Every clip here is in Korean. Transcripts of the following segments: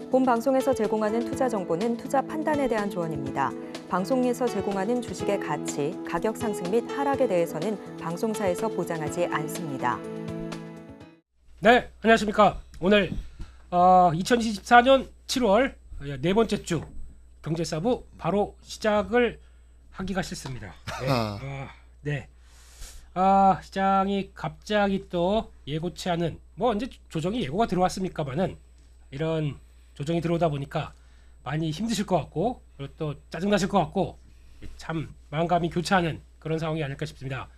본 방송에서 제공하는 투자 정보는 투자 판단에 대한 조언입니다. 방송에서 제공하는 주식의 가치, 가격 상승 및 하락에 대해서는 방송사에서 보장하지 않습니다. 네, 안녕하십니까. 오늘 2024년 7월 네 번째 주 경제사부 바로 시작을 하기가 싫습니다. 네. 시장이 갑자기 또 예고치 않은 뭐 언제 조정이 예고가 들어왔습니까만은 이런 조정이 들어오다 보니까 많이 힘드실 것 같고 그리고 또 짜증나실 것 같고 참 마음감이 교차하는 그런 상황이 아닐까 싶습니다.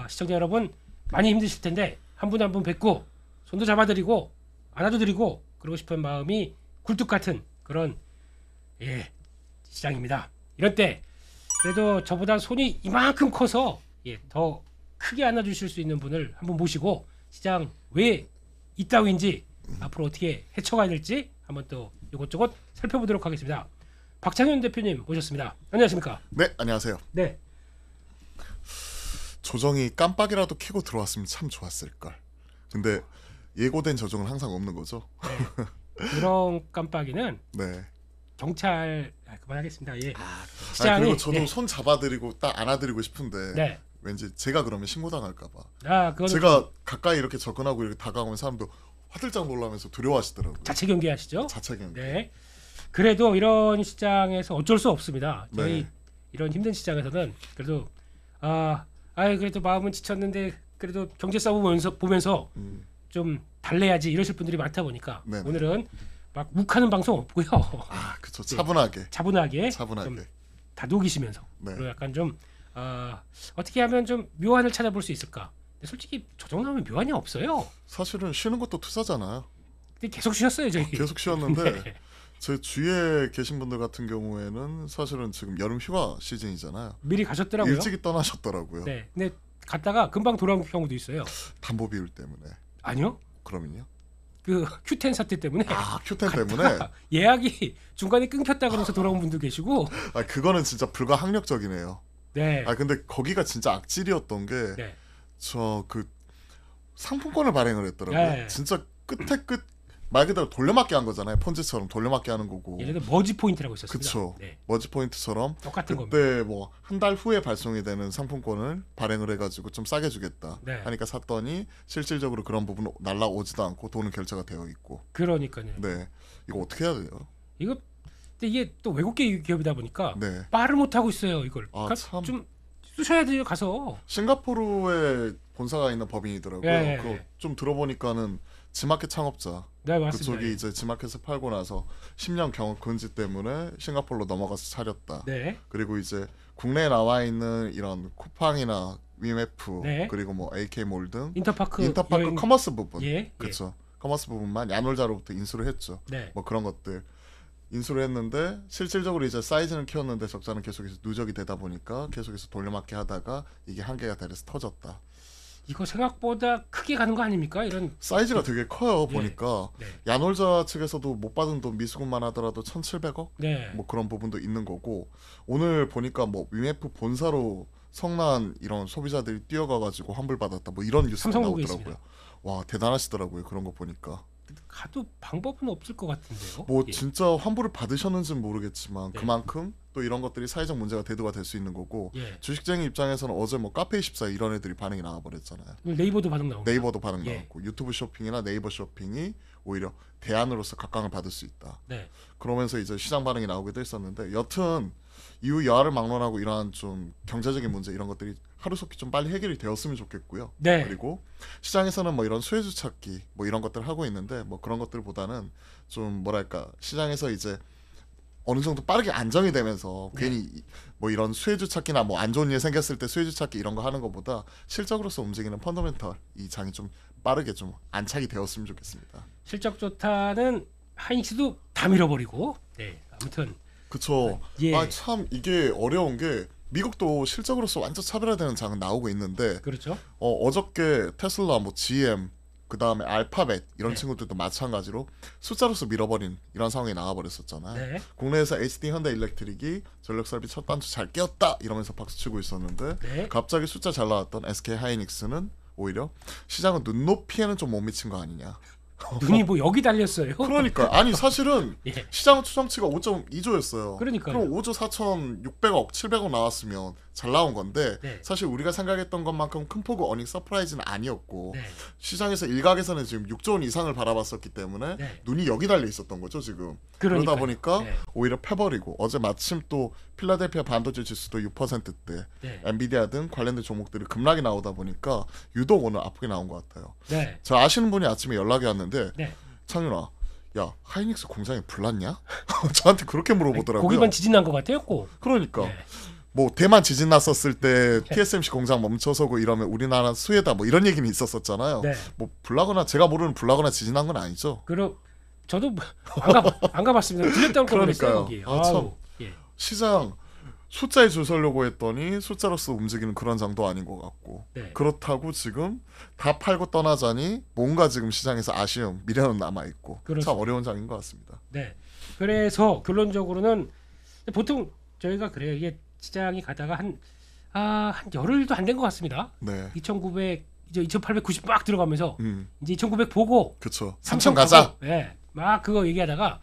시청자 여러분 많이 힘드실 텐데 한 분 한 분 뵙고 손도 잡아드리고 안아줘드리고 그러고 싶은 마음이 굴뚝 같은 그런 시장입니다. 이럴 때 그래도 저보다 손이 이만큼 커서 더 크게 안아주실 수 있는 분을 한번 모시고 시장 왜 이따위인지 앞으로 어떻게 헤쳐가야 될지 한번 또 이것저것 살펴보도록 하겠습니다. 박창현 대표님 모셨습니다. 안녕하십니까? 네, 안녕하세요. 네. 조정이 깜빡이라도 켜고 들어왔으면 참 좋았을 걸. 근데 예고된 조정은 항상 없는 거죠. 네. 그런 깜빡이는 네. 경찰 그만하겠습니다. 예. 시장이 그리고 저도 손 잡아드리고 딱 안아드리고 싶은데 네. 왠지 제가 그러면 신고당할까봐. 그거는 제가 가까이 이렇게 접근하고 이렇게 다가오면 사람도 화들짝 놀라면서 두려워하시더라고요. 자체 경계하시죠? 자체 경계. 네. 그래도 이런 시장에서 어쩔 수 없습니다. 저희 네. 이런 힘든 시장에서는 그래도 그래도 마음은 지쳤는데 그래도 경제 싸움 보면서 좀 달래야지 이러실 분들이 많다 보니까 네네. 오늘은 막 욱하는 방송 없고요. 그렇죠. 차분하게. 차분하게. 차분하게. 좀 다독이시면서 네. 그리고 약간 좀 어떻게 하면 좀 묘안을 찾아볼 수 있을까? 근데 솔직히 조정 나오면 묘안이 없어요. 사실은 쉬는 것도 투자잖아요. 근데 계속 쉬었어요 저희. 계속 쉬었는데 네. 제 주위에 계신 분들 같은 경우에는 사실은 지금 여름 휴가 시즌이잖아요. 미리 가셨더라고요. 일찍이 떠나셨더라고요. 네. 근데 갔다가 금방 돌아온 경우도 있어요. 담보 비율 때문에. 아니요. 그러면요? 그 Q10 사태 때문에 Q10 때문에? 예약이 중간에 끊겼다 그러면서 돌아온 분도 계시고. 그거는 진짜 불가항력적이네요. 네. 근데 거기가 진짜 악질이었던 게 네. 저 그 상품권을 발행을 했더라고요. 네. 진짜 끝에 끝 말 그대로 돌려막기 한 거잖아요. 폰지처럼 돌려막기 하는 거고. 예를 들어 머지 포인트라고 있었습니다. 그쵸. 네. 머지 포인트처럼 똑같은 그때 뭐 한 달 후에 발송이 되는 상품권을 발행을 해가지고 좀 싸게 주겠다 네. 하니까 샀더니 실질적으로 그런 부분 날라오지도 않고 돈은 결제가 되어 있고. 그러니까요. 네, 이거 어떻게 해야 돼요? 근데 이게 또 외국계 기업이다 보니까 네. 말을 못 하고 있어요 이걸. 그러니까 참. 좀 쑤셔야 돼요 가서. 싱가포르에 본사가 있는 법인이더라고요. 네. 그거 좀 들어보니까는 지마켓 창업자. 네 맞습니다. 그쪽이 이제 지마켓을 팔고 나서 10년 경영 금지 때문에 싱가포르로 넘어가서 차렸다. 네. 그리고 이제 국내에 나와 있는 이런 쿠팡이나 위메프 네. 그리고 뭐 AK 몰 등 인터파크 여행... 커머스 부분. 예. 그렇죠. 커머스 부분만 야놀자로부터 인수를 했죠. 네. 뭐 그런 것들 인수를 했는데 실질적으로 이제 사이즈는 키웠는데 적자는 계속해서 누적이 되다 보니까 계속해서 돌려막기 하다가 이게 한계가 달해서 터졌다. 이거 생각보다 크게 가는 거 아닙니까? 이런 사이즈가 되게 커요. 네. 보니까 네. 야놀자 측에서도 못 받은 돈 미수금만 하더라도 1,700억? 네. 뭐 그런 부분도 있는 거고 오늘 보니까 뭐 위메프 본사로 성난 이런 소비자들이 뛰어가가지고 환불받았다 뭐 이런 뉴스가 삼성국에 나오더라고요. 와 대단하시더라고요. 그런 거 보니까. 가도 방법은 없을 것 같은데요. 뭐 예. 진짜 환불을 받으셨는지는 모르겠지만 네. 그만큼 또 이런 것들이 사회적 문제가 대두가 될 수 있는 거고 예. 주식쟁이 입장에서는 어제 뭐 카페24 이런 애들이 반응이 나와버렸잖아요. 네이버도 반응 나오고. 네이버도 반응 예. 나왔고 유튜브 쇼핑이나 네이버 쇼핑이 오히려 대안으로서 각광을 받을 수 있다. 네. 그러면서 이제 시장 반응이 나오기도 했었는데 여튼 이후 여하를 막론하고 이러한 좀 경제적인 문제 이런 것들이 하루속히 좀 빨리 해결이 되었으면 좋겠고요. 네. 그리고 시장에서는 뭐 이런 수혜주 찾기 뭐 이런 것들을 하고 있는데 뭐 그런 것들보다는 좀 뭐랄까 시장에서 이제 어느 정도 빠르게 안정이 되면서 네. 괜히 뭐 이런 수혜주 찾기나 뭐 안 좋은 일 생겼을 때 수혜주 찾기 이런 거 하는 것보다 실적으로서 움직이는 펀더멘털 이 장이 좀 빠르게 좀 안착이 되었으면 좋겠습니다. 실적 좋다는 하이닉스도 다 밀어버리고. 네. 아무튼 그쵸. 예. 참 이게 어려운 게 미국도 실적으로서 완전 차별화되는 장은 나오고 있는데 그렇죠. 어저께 테슬라, 뭐 GM 그 다음에 알파벳 이런 네. 친구들도 마찬가지로 숫자로서 밀어버린 이런 상황이 나와버렸었잖아요. 네. 국내에서 HD 현대일렉트릭이 전력 설비 첫 단추 잘 끼웠다 이러면서 박수치고 있었는데 네. 갑자기 숫자 잘 나왔던 SK 하이닉스는 오히려 시장은 눈높이에는 좀 못 미친 거 아니냐. 눈이 뭐 여기 달렸어요. 그러니까 아니 사실은 예. 시장 추정치가 5.2조였어요. 그러니까요. 그럼 5조 4,600억, 700억 나왔으면 잘 나온 건데 네. 사실 우리가 생각했던 것만큼 큰 폭의 어닝 서프라이즈는 아니었고 네. 시장에서 일각에서는 지금 6조 원 이상을 바라봤었기 때문에 네. 눈이 여기 달려 있었던 거죠 지금. 그러니까요. 그러다 보니까 네. 오히려 패버리고 어제 마침 또 필라델피아 반도체 지수도 6%대 네. 엔비디아 등 관련된 종목들이 급락이 나오다 보니까 유독 오늘 아프게 나온 것 같아요. 네. 저 아시는 분이 아침에 연락이 왔는데 네. 창윤아, 야 하이닉스 공장이 불났냐? 저한테 그렇게 물어보더라고요. 고기만 지진 난 것 같아요, 꼭. 그러니까 네. 뭐 대만 지진 났었을 때 TSMC 공장 멈춰서고 이러면 우리나라 수혜다 뭐 이런 얘기는 있었었잖아요. 네. 뭐 불나거나 제가 모르는 불나거나 지진난 건 아니죠. 그럼 저도 안 가봤습니다. 들렸다고 그랬어요, 그러니까요. 거기. 아, 참. 아우, 예. 시장 숫자에 줄 서려고 했더니 숫자로서 움직이는 그런 장도 아닌 것 같고 네. 그렇다고 지금 다 팔고 떠나자니 뭔가 지금 시장에서 아쉬움, 미련은 남아있고 그렇습니다. 참 어려운 장인 것 같습니다. 네. 그래서 결론적으로는 보통 저희가 그래요. 이게 시장이 가다가 한 열흘도 안 된 것 같습니다. 네. 2,900 이제 2,890 막 들어가면서 이제 2,900 보고 그쵸. 3,000 3천 가자. 네. 막 그거 얘기하다가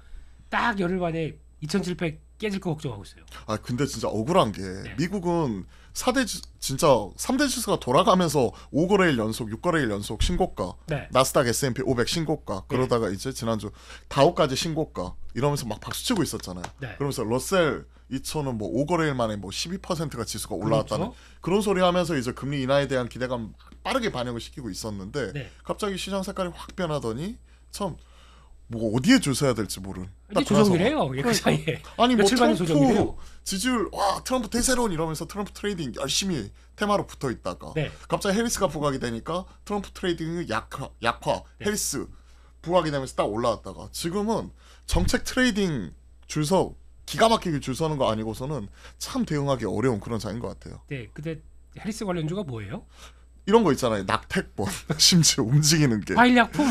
딱 열흘 만에 2,700 깨질 거 걱정하고 있어요. 아 근데 진짜 억울한 게 네. 미국은 3대 지수가 돌아가면서 5거래일 연속, 6거래일 연속 신고가, 네. 나스닥 S&P 500 신고가, 그러다가 이제 지난주 다우까지 신고가 이러면서 막 박수치고 있었잖아요. 네. 그러면서 러셀 2천은 뭐 5거래일 만에 뭐 12%가 지수가 올라왔다는 그렇죠. 그런 소리 하면서 이제 금리 인하에 대한 기대감 빠르게 반영을 시키고 있었는데 네. 갑자기 시장 색깔이 확 변하더니 참 뭐 어디에 줄 서야 될지 모르는. 이제 딱 그런 조정이래요. 상황. 예, 그 사이에. 아니 뭐 며칠간의 트럼프 조정이래요. 지지율 와 트럼프 대세론 이러면서 트럼프 트레이딩 열심히 테마로 붙어 있다가 네. 갑자기 해리스가 부각이 되니까 트럼프 트레이딩이 약화 네. 해리스 부각이 되면서 딱 올라왔다가 지금은 정책 트레이딩 줄서 기가 막히게 줄 서는 거 아니고서는 참 대응하기 어려운 그런 장인 것 같아요. 네. 근데 해리스 관련주가 뭐예요? 이런 거 있잖아요. 낙태권 심지어 움직이는 게 화일약품,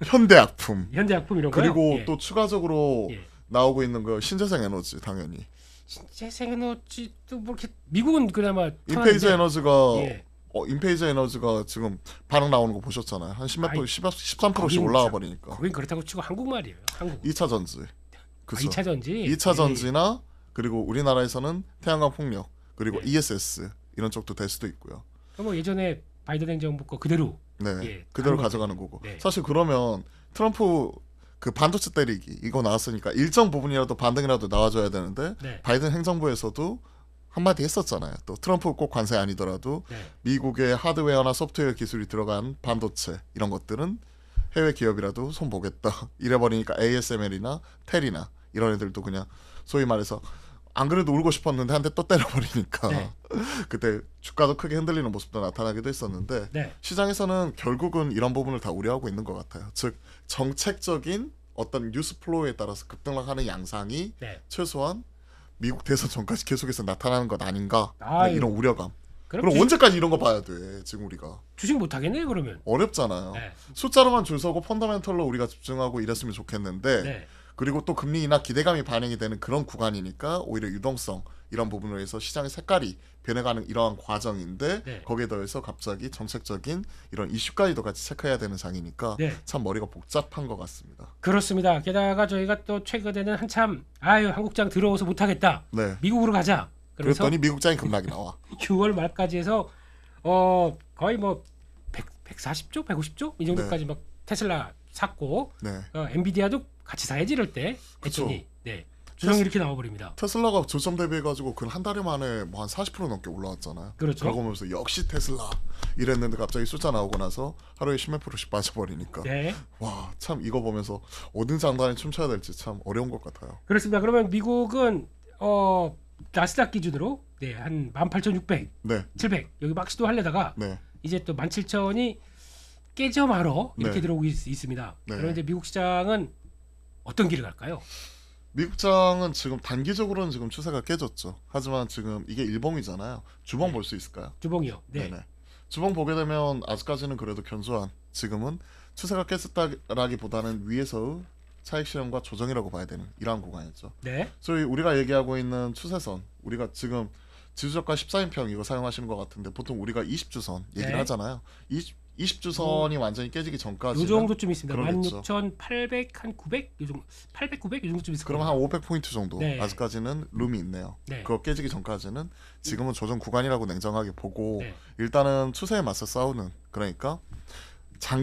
현대약품 현대약품 이런 거요. 그리고 예. 또 추가적으로 예. 나오고 있는 거 신재생 에너지 당연히 재생에너지도 뭐 이렇게 미국은 그나마 인페이즈 편한데, 에너지가 예. 인페이즈 에너지가 지금 반응 나오는 거 보셨잖아요. 한 10몇 아이, 13%씩 거긴 올라와 참- 버리니까. 거긴 그렇다고 치고 한국말이에요. 한국. 2차 전지. 그죠. 2차 전지. 2차 예. 전지나 그리고 우리나라에서는 태양광 풍력 그리고 네. ESS 이런 쪽도 될 수도 있고요. 뭐 예전에 바이든 행정부 거 그대로. 네. 예, 그대로 가는 가져가는 거고. 네. 사실 그러면 트럼프 그 반도체 때리기 이거 나왔으니까 일정 부분이라도 반등이라도 나와줘야 되는데 네. 바이든 행정부에서도 한마디 했었잖아요. 또 트럼프 꼭 관세 아니더라도 네. 미국의 하드웨어나 소프트웨어 기술이 들어간 반도체 이런 것들은 해외 기업이라도 손 보겠다. 이래버리니까 ASML이나 텔이나 이런 애들도 그냥 소위 말해서 안 그래도 울고 싶었는데 한 대 또 때려버리니까 네. 그때 주가도 크게 흔들리는 모습도 나타나기도 했었는데 네. 시장에서는 결국은 이런 부분을 다 우려하고 있는 것 같아요. 즉 정책적인 어떤 뉴스 플로우에 따라서 급등락하는 양상이 네. 최소한 미국 대선 전까지 계속해서 나타나는 것 아닌가 아유. 이런 우려감. 그럼 그럼 언제까지 이런 거 봐야 돼? 지금 우리가 주식 못 하겠네요, 그러면. 어렵잖아요. 네. 숫자로만 줄 서고 펀더멘털로 우리가 집중하고 이랬으면 좋겠는데 네. 그리고 또 금리 인하 기대감이 반영이 되는 그런 구간이니까 오히려 유동성 이런 부분으로 해서 시장의 색깔이 변해가는 이러한 과정인데 네. 거기에 더해서 갑자기 정책적인 이런 이슈까지도 같이 체크해야 되는 장이니까 네. 참 머리가 복잡한 것 같습니다. 그렇습니다. 게다가 저희가 또 최근에는 한참 한국장 들어오서 못 하겠다. 네. 미국으로 가자. 그래서 그랬더니 미국장이 급락이 나와. 6월 말까지 해서 거의 뭐 140조, 150조 이 정도까지 막 테슬라 샀고 네. 엔비디아도 같이 사야지 이럴 때 그쵸. 했더니 네. 주장이 이렇게 나와버립니다. 테슬라가 조점 대비해가지고 그 한 달에 만에 뭐 한 40% 넘게 올라왔잖아요. 그렇죠. 그러고 보면서 역시 테슬라 이랬는데 갑자기 숫자 나오고 나서 하루에 10몇 프로씩 빠져버리니까 네. 와 참 이거 보면서 어느 장단에 춤춰야 될지 참 어려운 것 같아요. 그렇습니다. 그러면 미국은 나스닥 기준으로 한 18,600, 네, 700 여기 막 시도하려다가 네, 이제 또 17,000이 깨져 말어 이렇게 네. 들어오고 있습니다. 네. 그런데 미국 시장은 어떤 길을 갈까요? 미국장은 지금 단기적으로는 지금 추세가 깨졌죠. 하지만 지금 이게 일봉이잖아요. 주봉 네. 볼 수 있을까요? 주봉이요. 네. 네네. 주봉 보게 되면 아직까지는 그래도 견조한 지금은 추세가 깼었다라기보다는 위에서의 차익 실현과 조정이라고 봐야 되는 이러한 구간이죠. 네. 소위 우리가 얘기하고 있는 추세선, 우리가 지금 지수저가 14인평 이거 사용하시는 것 같은데 보통 우리가 20주선 얘기를 네. 하잖아요. 20주선이 완전히 깨지기 전까지는 요 정도쯤 있습니다. 그러겠죠. 16,800 한 900, 요 정도 800, 900 요 정도쯤 있을 그럼 거예요. 한 500포인트 정도 네. 아직까지는 룸이 있네요. 네. 그거 깨지기 전까지는 지금은 조정 구간이라고 냉정하게 보고 네. 일단은 추세에 맞서 싸우는, 그러니까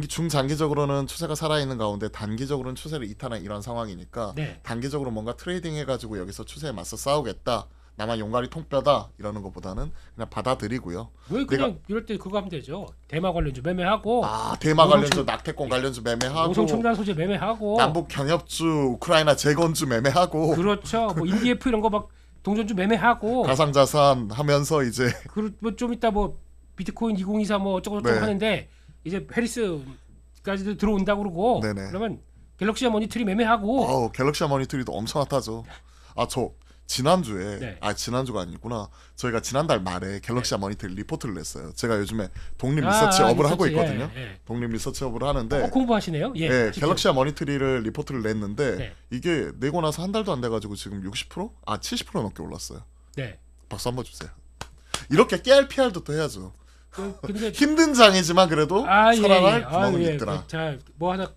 중장기적으로는 추세가 살아있는 가운데 단기적으로는 추세를 이탈한 이런 상황이니까 네. 단기적으로 뭔가 트레이딩 해가지고 여기서 추세에 맞서 싸우겠다, 나만 용가리 통뼈다 이러는 것보다는 그냥 받아들이고요. 왜 그냥 이럴 때 그거 하면 되죠. 대마 관련주 매매하고 대마 관련주, 오성 낙태권 관련주 매매하고, 오성 첨단 소재 매매하고 남북 경협주, 우크라이나 재건주 매매하고, 그렇죠. 뭐 인디F 이런 거 막 동전주 매매하고 가상자산 하면서 이제 뭐좀 이따 뭐 비트코인 2024 뭐 어쩌고저쩌고 네. 하는데 이제 페리스까지도 들어온다고 그러고 네네. 그러면 갤럭시와 머니터리 매매하고 갤럭시 머니터리도 엄청 핫하죠. 저 지난주에 네. 지난주가 아니구나. 저희가 지난달 말에 갤럭시 머니터리 리포트를 냈어요. 제가 요즘에 독립 아, 리서치업을 하고 리서치, 있거든요. 예. 독립 리서치업을 하는데 공부하시네요. 예. 하십시오. 갤럭시 머니터리를 리포트를 냈는데 네. 이게 내고 나서 한 달도 안 돼가지고 지금 60%? 70% 넘게 올랐어요. 네. 박수 한번 주세요. 이렇게 깨알 PR도 또 해야죠. 근데 힘든 장이지만 그래도 살아날 구멍은 있더라. 자, 뭐 하나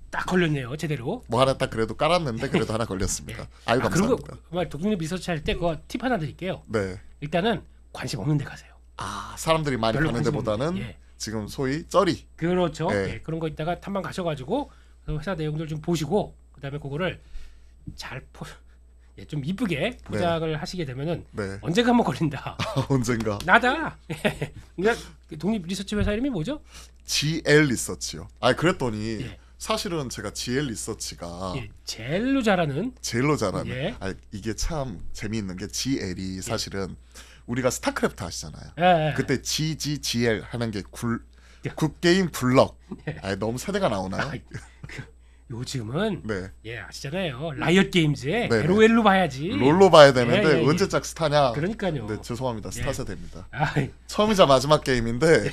딱 걸렸네요. 제대로. 뭐 하나 딱 그래도 깔았는데 그래도 하나 걸렸습니다. 아유 그리고 감사합니다. 독립 리서치 할 때 그거 팁 하나 드릴게요. 네. 일단은 관심 없는 데 가세요. 사람들이 많이 별로 가는 관심 데보다는 없는 데. 예. 지금 소위 쩌리. 그렇죠. 예. 예, 그런 거 있다가 탐방 가셔가지고 회사 내용들 좀 보시고 그다음에 그거를 좀 이쁘게 포장을 하시게 되면은 네. 언젠가 한번 걸린다. 언젠가. 나다. 그러니까 독립 리서치 회사 이름이 뭐죠? GL 리서치요. 그랬더니 예. 사실은 제가 GL 리서치가 예, 제일로 잘하는. 제일로 잘하는. 예. 이게 참 재미있는 게 GL이 사실은 우리가 스타크래프트 아시잖아요. 예, 예. 그때 GGGL 하는 게 굿게임 굴럭. 예. 너무 세대가 나오나요? 요즘은 네. 예 아시잖아요. 라이엇 게임즈에 네네. LOL로 봐야지. 롤로 봐야 되는데 예, 예. 언제적 스타냐? 그러니까요. 네, 죄송합니다. 스타 예. 세대입니다. 아이, 처음이자 마지막 게임인데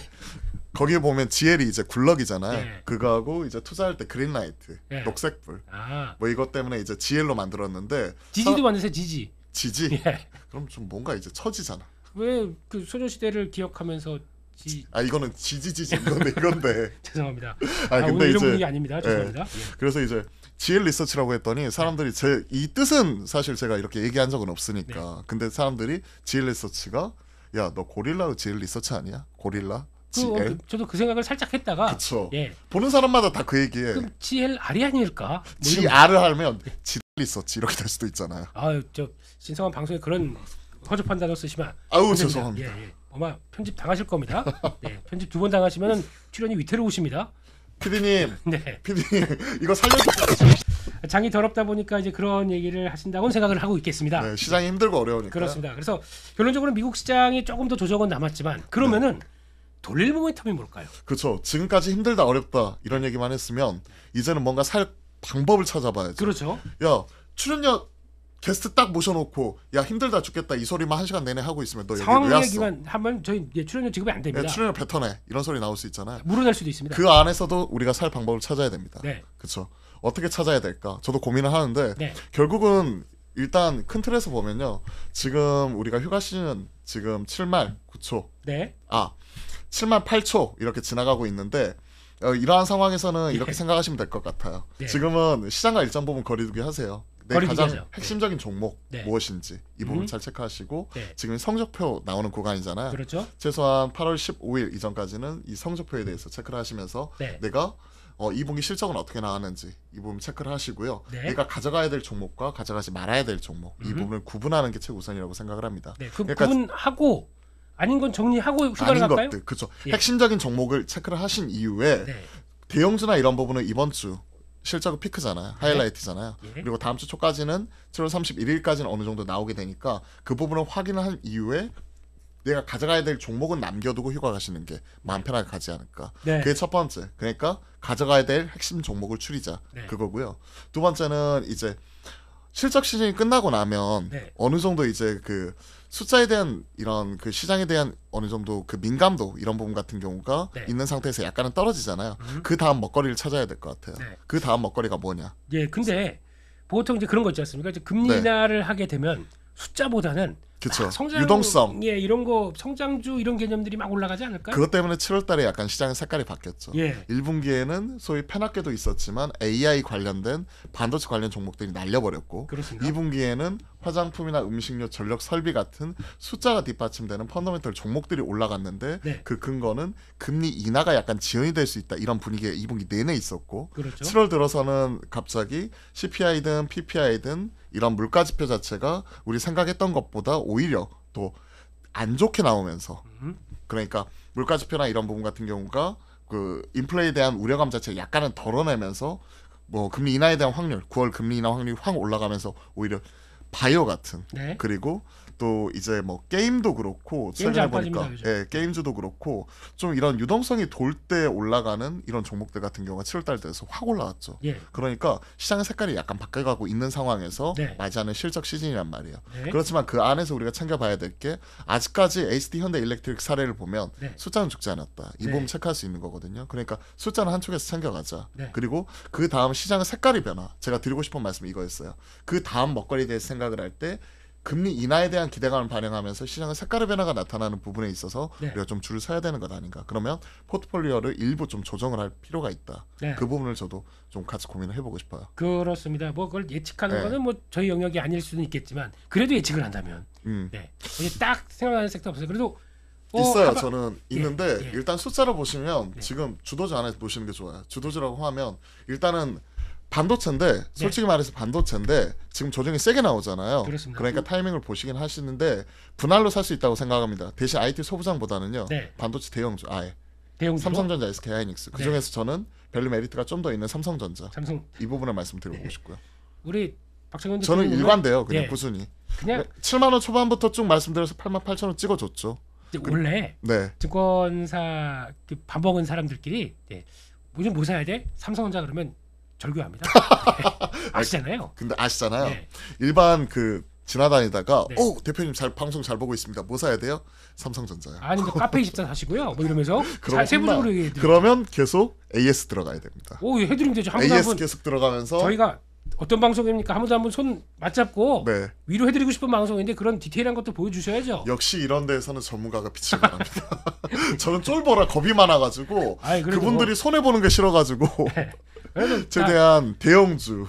거기에 보면 GL이 이제 굴럭이잖아요. 예. 그거하고 이제 투자할 때 그린라이트, 예. 녹색불. 아 뭐 이것 때문에 이제 GL로 만들었는데 지지도 만드세요. 지지. 지지? 예. 그럼 좀 뭔가 이제 처지잖아. 왜 그 소녀시대를 기억하면서 이거는 지지지지 이건데 죄송합니다. 근데 오늘 이런 이제 분위기 아닙니다. 죄송합니다. 예. 그래서 이제 GL 리서치라고 했더니 사람들이 제 이 뜻은 사실 제가 이렇게 얘기한 적은 없으니까. 네. 근데 사람들이 GL 리서치가 야 너 고릴라 GL 리서치 아니야? 고릴라 GL? 저도 그 생각을 살짝 했다가 그쵸. 예. 보는 사람마다 다 그 얘기해. 그럼 GL 아리 아닐까? 뭐 이런- GR을 하면 GL 리서치 이렇게 될 수도 있잖아요. 아유 저 신성한 방송에 그런 허접한 단어 쓰시면 아우 안 됩니다. 죄송합니다. 예, 예. 아마 편집 당하실 겁니다. 네, 편집 2번 당하시면 출연이 위태로우십니다. 피디님, 네, 피디님 이거 살려주세요. 장이 더럽다 보니까 이제 그런 얘기를 하신다고는 생각을 하고 있겠습니다. 네, 시장이 힘들고 어려우니까. 그렇습니다. 그래서 결론적으로 미국 시장이 조금 더 조정은 남았지만 그러면은 돌릴 모멘텀이 뭘까요? 그렇죠. 지금까지 힘들다 어렵다 이런 얘기만 했으면 이제는 뭔가 살 방법을 찾아봐야죠. 그렇죠. 야 출연료 게스트 딱 모셔놓고 야 힘들다 죽겠다 이 소리만 1시간 내내 하고 있으면 너 여기 상황 왜 왔어? 얘기만 하면 저희 출연료 지급이 안 됩니다. 야, 출연료 뱉어내 이런 소리 나올 수 있잖아요. 물어낼 수도 있습니다. 그 안에서도 우리가 살 방법을 찾아야 됩니다. 네. 그렇죠. 어떻게 찾아야 될까? 저도 고민을 하는데 네. 결국은 일단 큰 틀에서 보면요. 지금 우리가 휴가 시즌 지금 7말 9초 네. 7만 8초 이렇게 지나가고 있는데 이러한 상황에서는 이렇게 예. 생각하시면 될 것 같아요. 네. 지금은 시장과 일정 부분 거리두기 하세요. 내 거리두기 가장 하죠. 핵심적인 종목 네. 무엇인지 이 부분 잘 체크하시고 네. 지금 성적표 나오는 구간이잖아요. 그렇죠. 최소한 8월 15일 이전까지는 이 성적표에 대해서 체크를 하시면서 네. 내가 2분기 실적은 어떻게 나왔는지 이 부분 체크를 하시고요. 네. 내가 가져가야 될 종목과 가져가지 말아야 될 종목 이 부분을 구분하는 게 최우선이라고 생각을 합니다. 네. 그 그러니까 구분하고 아닌 건 정리하고 휴가를 아닌 갈까요? 것들 그렇죠. 예. 핵심적인 종목을 체크를 하신 이후에 네. 대형주나 이런 부분은 이번 주 실적 피크잖아요. 하이라이트잖아요. 예. 그리고 다음 주 초까지는 7월 31일까지는 어느 정도 나오게 되니까 그 부분을 확인을 한 이후에 내가 가져가야 될 종목은 남겨두고 휴가 가시는 게 마음 편하게 가지 않을까. 네. 그게 첫 번째. 그러니까 가져가야 될 핵심 종목을 추리자. 네. 그거고요. 두 번째는 이제 실적 시즌이 끝나고 나면 네. 어느 정도 이제 그 숫자에 대한 이런 그 시장에 대한 어느 정도 그 민감도 이런 부분 같은 경우가 네. 있는 상태에서 약간은 떨어지잖아요. 그 다음 먹거리를 찾아야 될 것 같아요. 네. 그 다음 먹거리가 뭐냐? 예, 근데 보통 이제 그런 거 있지 않습니까? 이제 금리 네. 인하를 하게 되면 숫자보다는 그쵸. 막 성장, 유동성. 예, 이런 거 성장주 이런 개념들이 막 올라가지 않을까요? 그것 때문에 7월달에 약간 시장의 색깔이 바뀌었죠. 예. 1분기에는 소위 페나케도 있었지만 AI 관련된 반도체 관련 종목들이 날려버렸고 그렇습니다. 2분기에는 화장품이나 음식료, 전력 설비 같은 숫자가 뒷받침되는 펀더멘털 종목들이 올라갔는데 네. 그 근거는 금리 인하가 약간 지연이 될 수 있다 이런 분위기가 2분기 내내 있었고 그렇죠. 7월 들어서는 갑자기 CPI든 PPI든 이런 물가 지표 자체가 우리 생각했던 것보다 오히려 또 안 좋게 나오면서 그러니까 물가 지표나 이런 부분 같은 경우가 그 인플레에 대한 우려감 자체가 약간은 덜어내면서 뭐 금리 인하에 대한 확률 9월 금리 인하 확률이 확 올라가면서 오히려 바이오 같은 네. 그리고 또 이제 뭐 게임도 그렇고 게임주 최근에 안 보니까 빠집니다, 요즘. 예, 게임주도 그렇고 좀 이런 유동성이 돌 때 올라가는 이런 종목들 같은 경우가 7월달 돼서 확 올라왔죠. 예. 그러니까 시장의 색깔이 약간 바뀌어가고 있는 상황에서 네. 맞이하는 실적 시즌이란 말이에요. 네. 그렇지만 그 안에서 우리가 챙겨봐야 될 게 아직까지 HD 현대일렉트릭 사례를 보면 네. 숫자는 죽지 않았다. 이 네. 부분 체크할 수 있는 거거든요. 그러니까 숫자는 한쪽에서 챙겨가자. 네. 그리고 그 다음 시장의 색깔이 변화. 제가 드리고 싶은 말씀이 이거였어요. 그 다음 먹거리에 대해서 생각을 할 때 금리 인하에 대한 기대감을 반영하면서 시장의 색깔의 변화가 나타나는 부분에 있어서 네. 우리가 좀 줄을 서야 되는 것 아닌가. 그러면 포트폴리오를 일부 좀 조정을 할 필요가 있다. 네. 그 부분을 저도 좀 같이 고민을 해보고 싶어요. 그렇습니다. 뭐 그걸 예측하는 네. 거는 뭐 저희 영역이 아닐 수는 있겠지만 그래도 예측을 한다면 네. 이제 딱 생각나는 섹터 없어요. 그래도 있어요. 하바- 저는 예, 있는데 예. 일단 숫자를 보시면 네. 지금 주도주 안에 놓으시는 게 좋아요. 주도주라고 하면 일단은 반도체인데 솔직히 말해서 반도체인데 지금 조정이 세게 나오잖아요. 그렇습니다. 그러니까 타이밍을 보시긴 하시는데 분할로 살 수 있다고 생각합니다. 대신 IT 소부장보다는요. 네. 반도체 대형주 아예 대형주로 삼성전자, SK하이닉스 그 네. 중에서 저는 밸류 메리트가 좀 더 있는 삼성전자 삼성 이 부분을 말씀드리고 네. 싶고요. 우리 박정현 저는 대표님은 일관돼요. 그냥 예. 꾸준히 그냥 7만 원 초반부터 쭉 말씀드려서 8만 8천 원 찍어줬죠. 이제 원래 네. 증권사 밥 먹은 사람들끼리 요즘 뭐 사야 돼? 삼성전자 그러면 절교합니다. 네. 아시잖아요. 근데 아시잖아요. 네. 일반 그 지나다니다가 네. 대표님 방송 잘 보고 있습니다. 뭐 사야 돼요? 삼성전자요. 아니 뭐 카페 24 사시고요. 뭐 이러면서 그러면 세부적으로 혼나. 얘기해 드리죠. 그러면 계속 AS 들어가야 됩니다. 오, 해드리면 되죠. 한번 AS 한번 계속 들어가면서 저희가 어떤 방송입니까? 한번 손 맞잡고 네. 위로해드리고 싶은 방송인데 그런 디테일한 것도 보여주셔야죠. 역시 이런 데에서는 전문가가 빛을 발합니다. 저는 쫄보라 겁이 많아가지고 아이, 그래도 그분들이 손해 보는 게 싫어가지고 그래도 최대한 대형주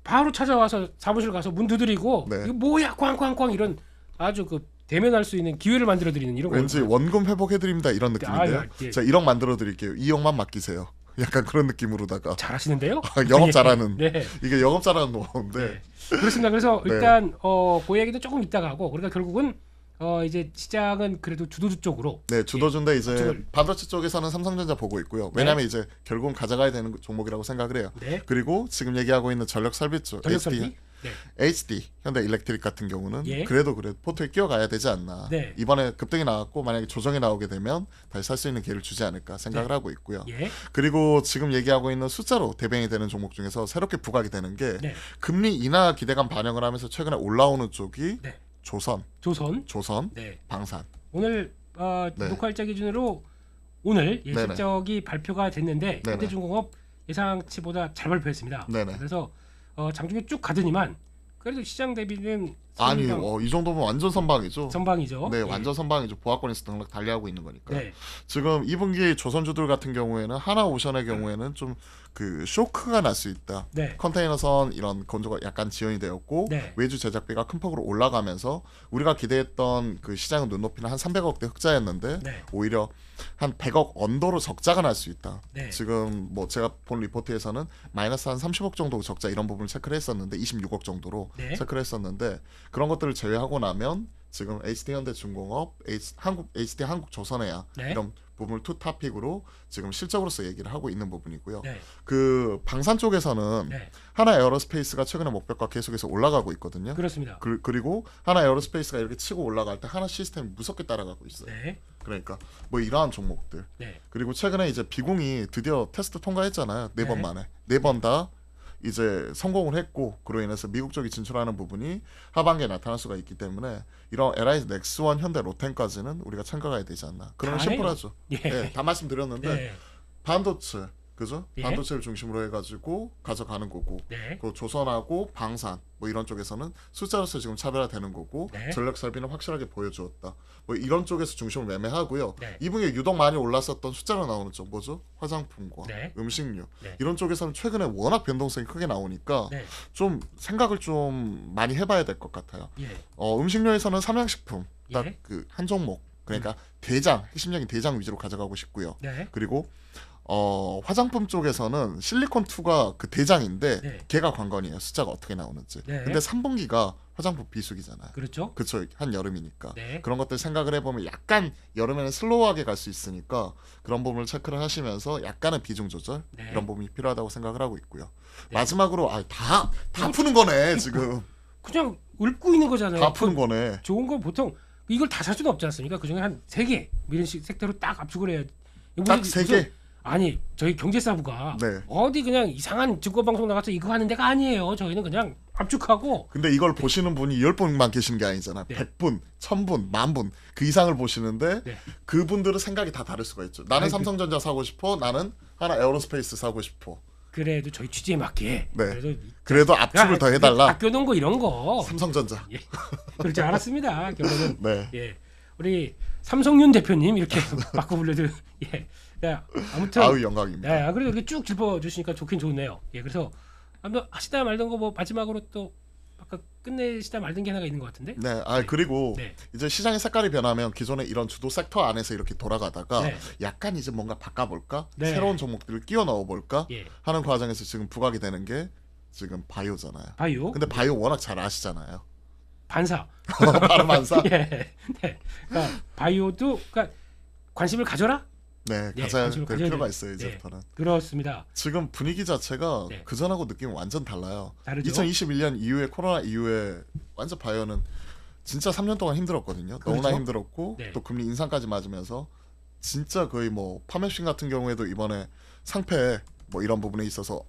바로 찾아와서 사무실 가서 문 두드리고 네. 이거 뭐야 꽝꽝꽝 이런 아주 그 대면할 수 있는 기회를 만들어 드리는 이런 거. 왠지 원금 회복해드립니다 이런 느낌인데요. 예. 자 1억 만들어 드릴게요. 2억만 맡기세요. 약간 그런 느낌으로다가 잘하시는데요? 영업 잘하는 네. 이게 영업 잘하는 노하우인데 네. 그렇습니다. 그래서 네. 일단 그 얘기도 조금 이따가 하고 그러니까 결국은 이제 시장은 그래도 주도주 쪽으로 네 주도주인데 이제 그쪽을- 반도체 쪽에서는 삼성전자 보고 있고요. 왜냐하면 이제 결국은 가져가야 되는 종목이라고 생각을 해요. 네. 그리고 지금 얘기하고 있는 전력 설비 쪽 전력 설비. 네. HD 현대일렉트릭 같은 경우는 예. 그래도 포트에 끼워가야 되지 않나. 네. 이번에 급등이 나왔고 만약에 조정이 나오게 되면 다시 살 수 있는 기회를 주지 않을까 생각을 네. 하고 있고요. 예. 그리고 지금 얘기하고 있는 숫자로 대변이 되는 종목 중에서 새롭게 부각이 되는 게 네. 금리 인하 기대감 반영을 하면서 최근에 올라오는 쪽이 네. 조선, 조선. 네. 방산. 오늘 네. 녹화일자 기준으로 오늘 네네. 실적이 발표가 됐는데 네네. 현대중공업 예상치보다 잘 발표했습니다. 네네. 그래서 장중에 쭉 가더니만 그래도 시장 대비는 아니 선방- 이 정도면 완전 선방이죠. 선방이죠. 네, 예. 완전 선방이죠. 보합권에서 등락 달리하고 있는 거니까. 네. 지금 2분기 조선주들 같은 경우에는 하나오션의 경우에는 좀 그 쇼크가 날 수 있다. 네. 컨테이너선 이런 건조가 약간 지연이 되었고 네. 외주 제작비가 큰 폭으로 올라가면서 우리가 기대했던 그 시장의 눈높이는 한 300억대 흑자였는데 네. 오히려 한 100억 언더로 적자가 날 수 있다. 네. 지금 뭐 제가 본 리포트에서는 마이너스 한 30억 정도 적자 이런 부분을 체크를 했었는데 26억 정도로 네. 체크를 했었는데 그런 것들을 제외하고 나면 지금 HD현대중공업, HD 한국조선해야 네. 이런 부분을 투 토픽으로 지금 실적으로서 얘기를 하고 있는 부분이고요. 네. 그 방산 쪽에서는 네. 하나 에어로스페이스가 최근에 목표가 계속해서 올라가고 있거든요. 그렇습니다. 그리고 하나 에어로스페이스가 이렇게 치고 올라갈 때 하나 시스템이 무섭게 따라가고 있어요. 네. 그러니까 뭐 이러한 종목들. 네. 그리고 최근에 이제 비공이 드디어 테스트 통과했잖아요. 네 번 네. 만에. 네 번 다 이제 성공을 했고 그로 인해서 미국 쪽이 진출하는 부분이 하반기에 나타날 수가 있기 때문에 이런 LI 넥스원, 현대, 로텐까지는 우리가 참가해야 되지 않나. 그런 다 심플하죠. 예. 예, 다 말씀드렸는데 네. 반도체 그죠? 예. 반도체를 중심으로 해가지고 가져가는 거고 네. 그 조선하고 방산 뭐 이런 쪽에서는 숫자로서 지금 차별화되는 거고 네. 전력 설비는 확실하게 보여주었다. 뭐 이런 쪽에서 중심을 매매하고요. 네. 이분이 유독 많이 올랐었던 숫자로 나오는 쪽 뭐죠? 화장품과 네. 음식료 네. 이런 쪽에서는 최근에 워낙 변동성이 크게 나오니까 네. 좀 생각을 좀 많이 해봐야 될 것 같아요. 예. 음식료에서는 삼양식품 딱 예. 그 한 종목 그러니까 대장 핵심적인 대장 위주로 가져가고 싶고요. 네. 그리고 화장품 쪽에서는 실리콘2가 그 대장인데 네. 걔가 관건이에요. 숫자가 어떻게 나오는지. 네. 근데 3분기가 화장품 비수기잖아요. 그렇죠. 그쵸. 한 여름이니까. 네. 그런 것들 생각을 해보면 약간 여름에는 슬로우하게 갈 수 있으니까 그런 부분을 체크를 하시면서 약간의 비중 조절 네. 이런 부분이 필요하다고 생각을 하고 있고요. 네. 마지막으로 다 푸는 거네 지금. 그냥 읊고 있는 거잖아요. 다 푸는 거네. 좋은 건 보통 이걸 다 살 수는 없지 않습니까? 그중에 한 3개 이런 식 섹터로 딱 압축을 해야 딱 3개? 아니 저희 경제사부가 네. 어디 그냥 이상한 증권방송 나가서 이거 하는 데가 아니에요. 저희는 그냥 압축하고 근데 이걸 보시는 분이 10분만 계시는 게 아니잖아. 네. 100분, 1000분, 10,000분 그 이상을 보시는데 네. 그분들은 생각이 다 다를 수가 있죠. 나는 아니, 삼성전자 사고 싶어. 나는 하나 에어로스페이스 사고 싶어. 그래도 저희 취지에 맞게 네. 그래도 압축을 더 해달라. 아껴놓은 거 이런 거 삼성전자. 예. 그렇지 않았습니다. 결론은 네. 예. 우리 삼성윤 대표님 이렇게 바꿔 불려도 예. 야, 아무튼 아우 영광입니다. 야, 그래도 이렇게 쭉 짚어 주시니까 좋긴 좋네요. 예. 그래서 한번 하시다 말던 거 뭐 마지막으로 또 아까 끝내시다 말던 게 하나가 있는 것 같은데. 네. 그리고 네. 이제 시장의 색깔이 변하면 기존에 이런 주도 섹터 안에서 이렇게 돌아가다가 네. 약간 이제 뭔가 바꿔볼까? 네. 새로운 종목들을 끼워 넣어볼까? 예. 하는 과정에서 지금 부각이 되는 게 지금 바이오잖아요. 바이오. 근데 바이오 워낙 잘 아시잖아요. 반사. 바로 반사. 예. 네. 그러니까 바이오도 그러니까 관심을 가져라. 네, 네, 가져야 관심을 될 가져야 필요가 돼요. 있어요 이제부터는. 그렇습니다. 지금 분위기 자체가 네. 그전하고 느낌이 완전 달라요. 다르죠? 2021년 이후에 코로나 이후에 완전 바이오는 진짜 3년 동안 힘들었거든요. 너무나 그렇죠? 힘들었고 네. 또 금리 인상까지 맞으면서 진짜 거의 뭐 파매싱 같은 경우에도 이번에 상패 뭐 이런 부분에 있어서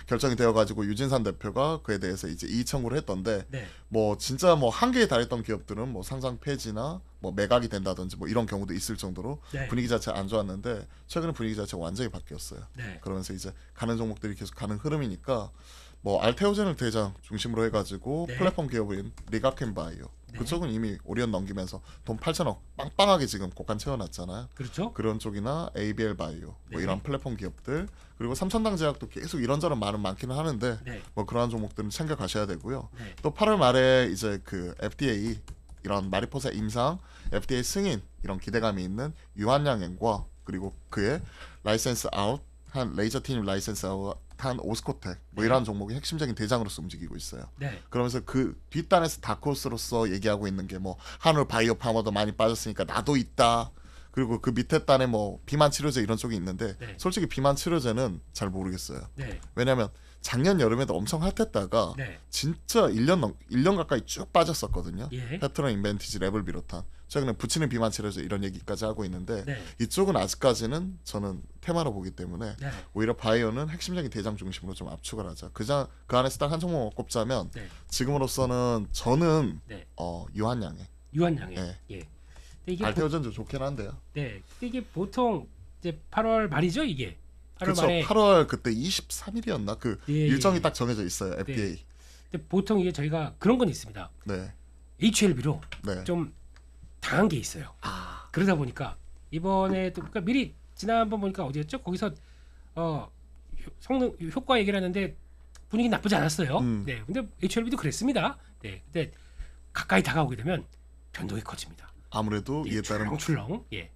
결정이 되어가지고 유진산 대표가 그에 대해서 이제 이의 청구를 했던데 네. 뭐 진짜 뭐 한계에 달했던 기업들은 뭐 상장 폐지나 뭐 매각이 된다든지 뭐 이런 경우도 있을 정도로 네. 분위기 분위기 자체가 안 좋았는데 최근에 분위기 자체가 완전히 바뀌었어요. 네. 그러면서 이제 가는 종목들이 계속 가는 흐름이니까 뭐 알테오젠을 대장 중심으로 해가지고 네. 플랫폼 기업인 리가켄바이오 네. 그쪽은 이미 오리온 넘기면서 돈 8천억 빵빵하게 지금 곡간 채워놨잖아요. 그렇죠? 그런 쪽이나 ABL 바이오 뭐 네. 이런 플랫폼 기업들 그리고 삼천당 제약도 계속 이런저런 말은 많기는 하는데 네. 뭐 그러한 종목들은 챙겨 가셔야 되고요. 네. 또 8월 말에 이제 그 FDA 이런 마리포사 임상 FDA 승인 이런 기대감이 있는 유한양행과 그리고 그의 라이센스 아웃 한 레이저 팀 라이센스 아웃 한 오스코텍 뭐 이러한 종목이 핵심적인 대장으로서 움직이고 있어요. 네. 그러면서 그 뒷단에서 다크호스로서 얘기하고 있는 게 뭐 한올 바이오 파머도 많이 빠졌으니까 나도 있다. 그리고 그 밑에 단에 뭐 비만 치료제 이런 쪽이 있는데 네. 솔직히 비만 치료제는 잘 모르겠어요. 네. 왜냐면 작년 여름에도 엄청 핫했다가 네. 진짜 1년 가까이 쭉 빠졌었거든요. 예. 페트론 인벤티지 랩을 비롯한 최근에 붙이는 비만 치료제 이런 얘기까지 하고 있는데 네. 이쪽은 아직까지는 저는 테마로 보기 때문에 네. 오히려 바이오는 핵심적인 대장 중심으로 좀 압축을 하자. 그 안에서 딱 한 종목 꼽자면 네. 지금으로서는 저는 네. 유한양에 유한양행. 네. 예. 근데 이게 알테오전도 좋긴 한데요. 네. 근데 이게 보통 이제 8월 말이죠, 이게. 8월 그렇죠. 말에 8월 그때 23일이었나 그 예, 일정이 예. 딱 정해져 있어요. FDA. 근데 보통 이게 저희가 그런 건 있습니다. 네. HLB로 네. 좀 당한 게 있어요. 아, 그러다 보니까 이번에도 그러니까 미리 지난번 보니까 어디였죠? 거기서 성능 효과 얘기를 하는데 분위기 나쁘지 않았어요. 네. 근데 HLB도 그랬습니다. 네. 근데 가까이 다가오게 되면 변동이 커집니다. 아무래도 이에 따른 출렁출렁. 예.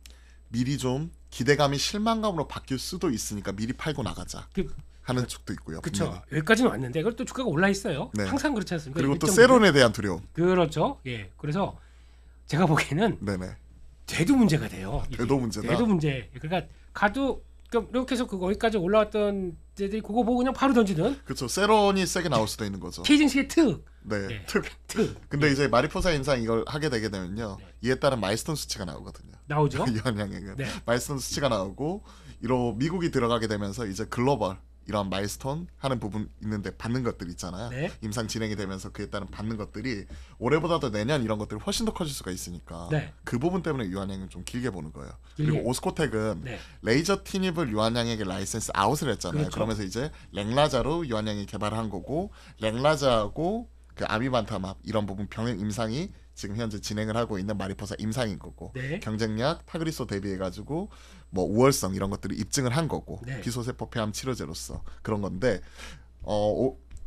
미리 좀 기대감이 실망감으로 바뀔 수도 있으니까 미리 팔고 나가자 하는 쪽도 있고요. 그렇죠. 분명히. 여기까지는 왔는데 그걸 또 주가가 올라 있어요. 네. 항상 그렇지 않습니까? 그리고 또 일정 세론에 대한 두려움. 그렇죠. 예. 그래서 제가 보기에는 네네. 되도 문제가 돼요. 이게. 되도 문제다. 되도 문제. 그러니까 가도 이렇게 해서 거기까지 올라왔던 데들이 그거 보고 그냥 바로 던지는 그렇죠. 세론이 세게 나올 수도 있는 거죠. 케이징식의 특. 네. 네. 특. 특. 근데 이제 마리포사 인상 이걸 하게 되게 되면요. 네. 이에 따른 마일스톤 수치가 나오거든요. 나오죠. 유한양행은 네. 마일스톤 수치가 나오고 이로 미국이 들어가게 되면서 이제 글로벌 이런 마일스톤 하는 부분 있는데 받는 것들 있잖아요. 네. 임상 진행이 되면서 그에 따른 받는 것들이 올해보다도 내년 이런 것들이 훨씬 더 커질 수가 있으니까 네. 그 부분 때문에 유한양은 좀 길게 보는 거예요. 길게. 그리고 오스코텍은 네. 레이저 티닙을 유한양에게 라이센스 아웃을 했잖아요. 그렇죠. 그러면서 이제 랭라자로 유한양이 개발한 거고 랭라자하고 그 아미반타맙 이런 부분 병행 임상이 지금 현재 진행을 하고 있는 마리포사 임상인 거고 네. 경쟁력 타그리소 대비해가지고 뭐 우월성 이런 것들을 입증을 한 거고 네. 기소세포 폐암 치료제로서 그런 건데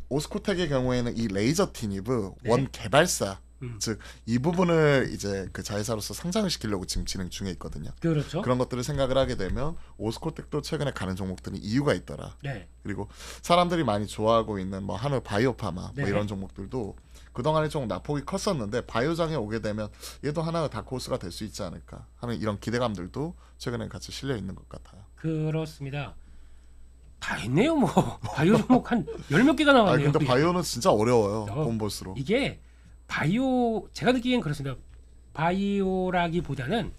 오스코텍의 경우에는 이 레이저 티닙을 네. 원 개발사 음. 즉 이 부분을 이제 그 자회사로서 상장을 시키려고 지금 진행 중에 있거든요. 그렇죠. 그런 것들을 생각을 하게 되면 오스코텍도 최근에 가는 종목들은 이유가 있더라. 네. 그리고 사람들이 많이 좋아하고 있는 뭐 한우 바이오파마 네. 뭐 이런 종목들도 그동안에 좀 낙폭이 컸었는데 바이오장에 오게 되면 얘도 하나의 다크호스가 될 수 있지 않을까 하는 이런 기대감들도 최근에 같이 실려 있는 것 같아요. 그렇습니다. 다 있네요. 뭐 바이오 종목 한 열 몇 개가 아 나왔네요. 근데 바이오는 진짜 어려워요. 어, 본 볼수록. 이게 바이오 제가 느끼기엔 그렇습니다. 바이오라기보다는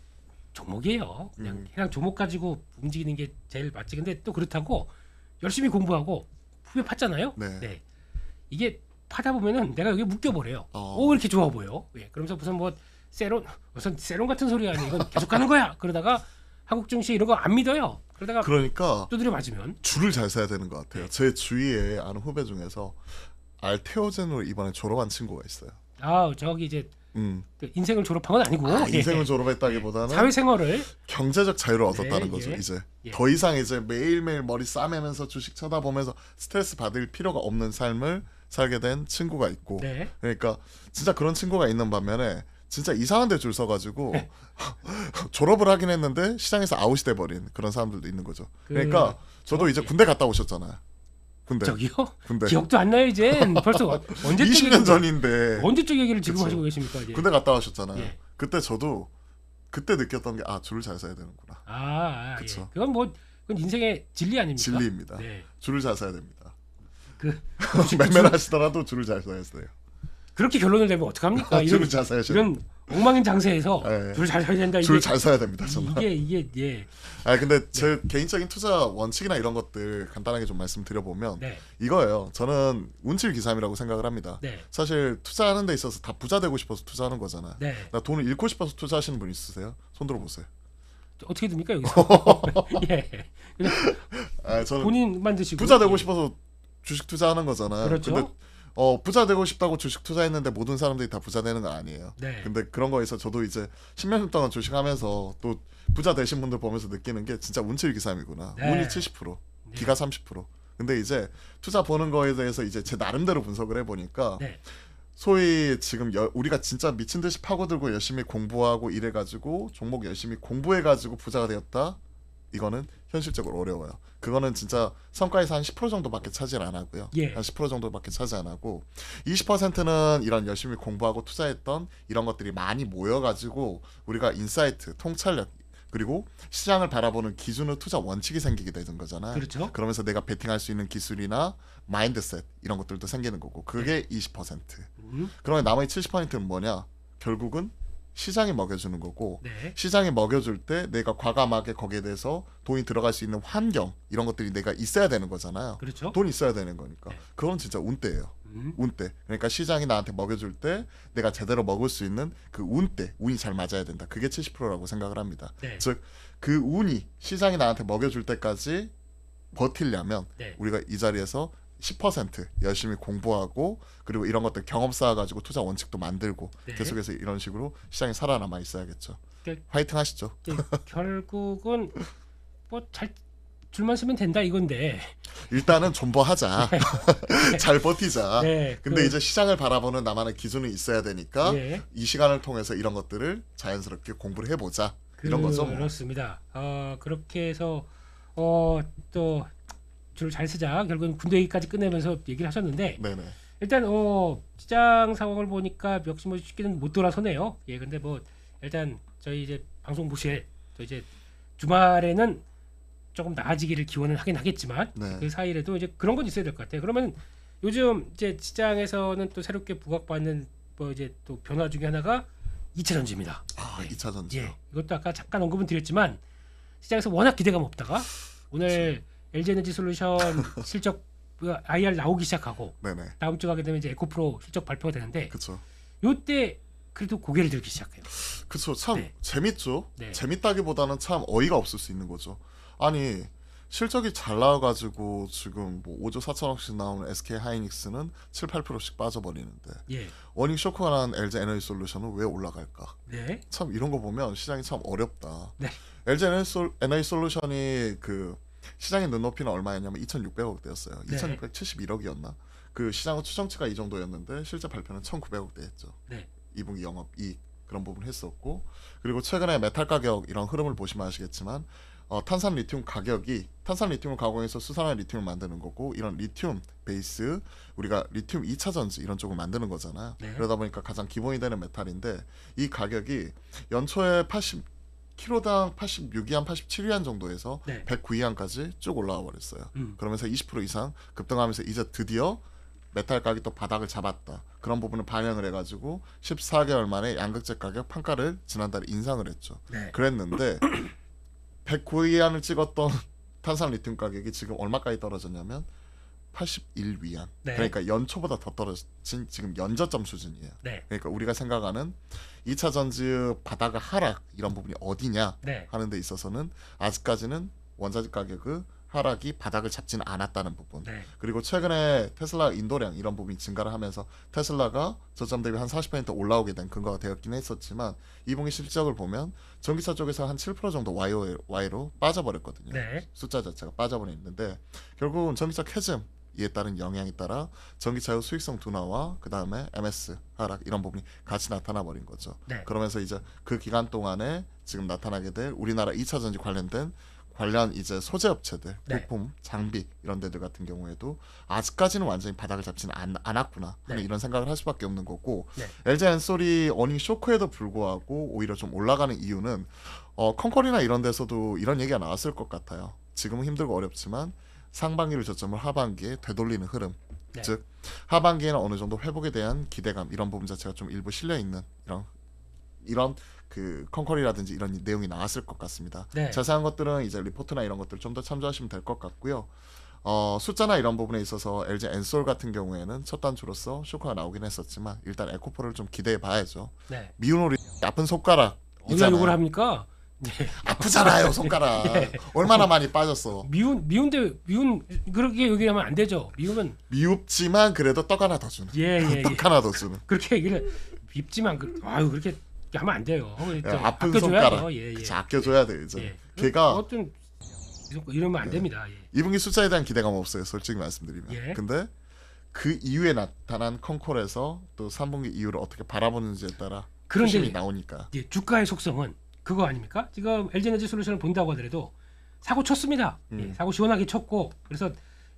종목이에요. 그냥 해당 종목 가지고 움직이는 게 제일 맞지. 근데 또 그렇다고 열심히 공부하고 후배 팠잖아요. 네. 이게 파다 보면은 내가 여기 묶여버려요. 어. 오 이렇게 좋아 보여. 예, 그러면서 무슨 뭐 무슨 세론 같은 소리 아니 이건 계속 가는 거야. 그러다가 한국 증시 이런 거 안 믿어요. 그러다가 그러니까 두드려 맞으면 줄을 잘 서야 되는 것 같아요. 네. 제 주위에 아는 후배 중에서 알테오젠으로 이번에 졸업한 친구가 있어요. 아 저기 이제 그 인생을 졸업한 건 아니고 인생을 예. 졸업했다기보다는 사회생활을 경제적 자유를 얻었다는 네, 거죠. 예. 이제 예. 더 이상 이제 매일매일 머리 싸매면서 주식 쳐다보면서 스트레스 받을 필요가 없는 삶을 살게 된 친구가 있고 네. 그러니까 진짜 그런 친구가 있는 반면에 진짜 이상한 데 줄 서가지고 네. 졸업을 하긴 했는데 시장에서 아웃이 돼버린 그런 사람들도 있는 거죠. 그러니까 저도 이제 예. 군대 갔다 오셨잖아요. 군대. 저기요? 군대. 기억도 안 나요 이제. 벌써 언제적 20년 전인데 언제적 얘기를 지금 그쵸. 하시고 계십니까 이제? 군대 갔다 오셨잖아요. 예. 그때 저도 그때 느꼈던 게 줄을 잘 서야 되는구나. 그쵸. 예. 그건 뭐 그건 인생의 진리 아닙니까? 진리입니다. 네. 줄을 잘 서야 됩니다. 그 맨맨하시더라도 줄을 잘 서야 돼요. 그렇게 결론을 내면 어떡합니까? 줄을 잘 서야 돼요. 이런 엉망인 장세에서 예. 줄 잘 서야 된다. 줄 잘 서야 됩니다. 정말. 이게 예. 근데 제 개인적인 투자 원칙이나 이런 것들 간단하게 좀 말씀드려보면 네. 이거예요. 저는 운칠기삼이라고 생각을 합니다. 네. 사실 투자하는 데 있어서 다 부자 되고 싶어서 투자하는 거잖아요. 네. 나 돈을 잃고 싶어서 투자하시는 분 있으세요? 손 들어보세요. 어떻게 됩니까 여기서? 예. 그냥 저는 본인만 드시고 부자 되고 예. 싶어서 주식 투자하는 거잖아요. 그렇죠. 근데 부자 되고 싶다고 주식 투자했는데 모든 사람들이 다 부자 되는 거 아니에요. 네. 근데 그런 거에서 저도 이제 10년 동안 주식하면서 또 부자 되신 분들 보면서 느끼는 게 진짜 운칠기삼이구나. 네. 운이 70%, 기가 30%. 근데 이제 투자 보는 거에 대해서 이제 제 나름대로 분석을 해보니까 네. 소위 지금 우리가 진짜 미친 듯이 파고들고 열심히 공부하고 이래가지고 종목 열심히 공부해가지고 부자가 되었다. 이거는 현실적으로 어려워요. 그거는 진짜 성과에서 한 10% 정도밖에 차지를 안 하고요. 예. 한 10% 정도밖에 차지 안 하고 20%는 이런 열심히 공부하고 투자했던 이런 것들이 많이 모여가지고 우리가 인사이트, 통찰력 그리고 시장을 바라보는 기준으로 투자 원칙이 생기게 되는 거잖아요. 그렇죠. 그러면서 내가 베팅할 수 있는 기술이나 마인드셋 이런 것들도 생기는 거고 그게 네. 20%. 그러면 나머지 70%는 뭐냐? 결국은 시장이 먹여주는 거고 네. 시장이 먹여줄 때 내가 과감하게 거기에 대해서 돈이 들어갈 수 있는 환경 이런 것들이 내가 있어야 되는 거잖아요. 그렇죠. 돈 있어야 되는 거니까. 네. 그건 진짜 운대예요. 운대. 그러니까 시장이 나한테 먹여줄 때 내가 제대로 먹을 수 있는 그 운대, 운이 잘 맞아야 된다. 그게 70%라고 생각을 합니다. 네. 즉 그 운이 시장이 나한테 먹여줄 때까지 버틸려면 네. 우리가 이 자리에서 10% 열심히 공부하고 그리고 이런 것들 경험 쌓아가지고 투자 원칙도 만들고 네. 계속해서 이런 식으로 시장이 살아남아 있어야겠죠. 그- 화이팅 하시죠. 결국은 뭐 잘 줄만 쓰면 된다 이건데. 일단은 존버하자. 잘 버티자. 네. 근데 이제 시장을 바라보는 나만의 기준이 있어야 되니까 예. 이 시간을 통해서 이런 것들을 자연스럽게 공부를 해보자. 이런 거죠. 뭐. 그렇습니다. 그렇게 해서 또 줄 잘 쓰자. 결국은 군대 얘기까지 끝내면서 얘기를 하셨는데 네네. 일단 시장 상황을 보니까 역시 뭐 쉽게는 못 돌아서네요. 예, 근데 뭐 일단 저희 이제 방송 보실 저 이제 주말에는 조금 나아지기를 기원은 하긴 하겠지만 네. 그 사이에도 이제 그런 건 있어야 될 것 같아요. 그러면 요즘 이제 시장에서는 또 새롭게 부각받는 뭐 이제 또 변화 중에 하나가 2차 전지입니다. 2차 전지. 예, 이것도 아까 잠깐 언급은 드렸지만 시장에서 워낙 기대감 없다가 오늘 LG에너지 솔루션 실적 IR 나오기 시작하고 네네. 다음 주 가게 되면 이제 에코프로 실적 발표가 되는데 그쵸. 요때 그래도 고개를 들기 시작해요. 그쵸. 참 네. 재밌죠. 네. 재밌다기보다는 참 어이가 없을 수 있는 거죠. 아니 실적이 잘 나와가지고 지금 뭐 5조 4천억씩 나오는 SK 하이닉스는 7, 8%씩 빠져버리는데 예. 워닝 쇼크가 난 LG 에너지 솔루션은 왜 올라갈까? 네. 참 이런 거 보면 시장이 참 어렵다. 네. LG 에너지 솔루션이 그 시장의 눈높이는 얼마였냐면 2,600억대였어요. 네. 2,671억이었나? 그 시장의 추정치가 이 정도였는데 실제 발표는 1,900억대 했죠. 네. 2분기 영업이익 그런 부분 했었고 그리고 최근에 메탈 가격 이런 흐름을 보시면 아시겠지만 탄산 리튬 가격이 탄산 리튬을 가공해서 수산화 리튬을 만드는 거고 이런 리튬 베이스 우리가 리튬 2차 전지 이런 쪽을 만드는 거잖아요. 네. 그러다 보니까 가장 기본이 되는 메탈인데 이 가격이 연초에 80kg당 86위안 87위안 정도에서 네. 109위안까지 쭉 올라와 버렸어요. 그러면서 20% 이상 급등하면서 이제 드디어 메탈 가격이 또 바닥을 잡았다. 그런 부분을 반영을 해가지고 14개월 만에 양극재 가격 판가를 지난달에 인상을 했죠. 네. 그랬는데 109위안을 찍었던 탄산 리튬 가격이 지금 얼마까지 떨어졌냐면 81위안. 네. 그러니까 연초보다 더 떨어진 지금 연저점 수준이에요. 네. 그러니까 우리가 생각하는 2차 전지 바닥의 하락 이런 부분이 어디냐 네. 하는 데 있어서는 아직까지는 원자재 가격의 하락이 바닥을 잡지는 않았다는 부분. 네. 그리고 최근에 테슬라 인도량 이런 부분이 증가를 하면서 테슬라가 저점 대비 한 40% 올라오게 된 근거가 되었긴 했었지만 2분기 실적을 보면 전기차 쪽에서 한 7% 정도 Y로 빠져버렸거든요. 네. 숫자 자체가 빠져버렸는데 결국은 전기차 캐즘 이에 따른 영향에 따라 전기차의 수익성 둔화와 그 다음에 MS 하락 이런 부분이 같이 나타나 버린 거죠. 네. 그러면서 이제 그 기간 동안에 지금 나타나게 될 우리나라 2차 전지 관련 이제 소재 업체들, 네. 부품, 장비 이런 데들 같은 경우에도 아직까지는 완전히 바닥을 잡지는 않았구나 하는 네. 이런 생각을 할 수밖에 없는 거고 네. LG 엔솔이 어닝 쇼크에도 불구하고 오히려 좀 올라가는 이유는 컨콜이나 이런 데서도 이런 얘기가 나왔을 것 같아요. 지금은 힘들고 어렵지만 상반기를 저점을 하반기에 되돌리는 흐름, 네. 즉 하반기에는 어느 정도 회복에 대한 기대감 이런 부분 자체가 좀 일부 실려 있는 이런 그 컨컬이라든지 이런 내용이 나왔을 것 같습니다. 네. 자세한 것들은 이제 리포트나 이런 것들 좀 더 참조하시면 될 것 같고요. 숫자나 이런 부분에 있어서 LG 엔솔 같은 경우에는 첫 단추로서 쇼크가 나오긴 했었지만 일단 에코프를 좀 기대해 봐야죠. 네. 미운 우리 아픈 손가락 어디가 있잖아요. 욕을 합니까? 네. 아프잖아요 손가락. 얼마나 많이 빠졌어. 미운데 그렇게 얘기하면 안 되죠. 미우면 미흡지만 그래도 떡 하나 더 주는. 예. 떡 하나 더 주는. 그렇게 얘기를 밉지만 그렇게 하면 안 돼요. 아픈 아껴줘야죠. 손가락. 예. 그치, 아껴줘야 돼 이제. 예. 걔가 어떤 이러면 안 됩니다. 예. 2분기 숫자에 대한 기대감 없어요. 솔직히 말씀드리면. 예. 근데 그 이후에 나타난 컨콜에서 또 3분기 이후를 어떻게 바라보는지에 따라 그런데 표심이 나오니까. 예, 주가의 속성은 그거 아닙니까? 지금 LG에너지 솔루션을 본다고 하더라도 사고 쳤습니다. 예, 사고 시원하게 쳤고 그래서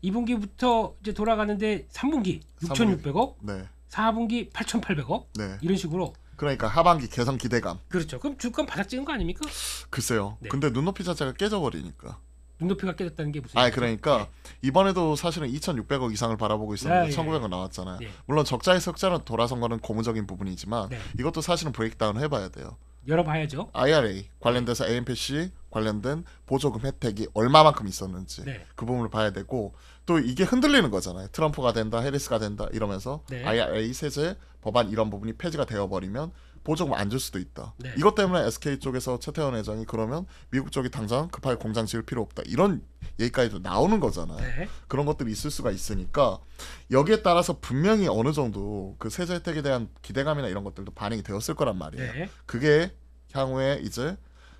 2분기부터 이제 돌아가는데 3분기 6,600억, 네. 4분기 8,800억 네. 이런 식으로 그러니까 하반기 개선 기대감. 그렇죠. 그럼 주가는 바닥 찍은 거 아닙니까? 글쎄요. 네. 근데 눈높이 자체가 깨져버리니까. 눈높이가 깨졌다는 게 무슨? 아, 얘기죠? 그러니까 이번에도 사실은 2,600억 이상을 바라보고 있었는데 네, 1,900억 나왔잖아요. 네. 물론 적자의 석자는 돌아선 거는 고무적인 부분이지만 네. 이것도 사실은 브레이크다운 해봐야 돼요. 열어봐야죠. IRA 관련돼서 AMPC 관련된 보조금 혜택이 얼마만큼 있었는지 네. 그 부분을 봐야 되고 또 이게 흔들리는 거잖아요. 트럼프가 된다, 해리스가 된다 이러면서 네. IRA 세제 법안 이런 부분이 폐지가 되어버리면 보조금 안 줄 수도 있다. 네. 이것 때문에 SK 쪽에서 최태원 회장이 그러면 미국 쪽이 당장 급하게 공장 지을 필요 없다. 이런 얘기까지도 나오는 거잖아요. 네. 그런 것들이 있을 수가 있으니까 여기에 따라서 분명히 어느 정도 그 세제 혜택에 대한 기대감이나 이런 것들도 반영이 되었을 거란 말이에요. 네. 그게 향후에 이제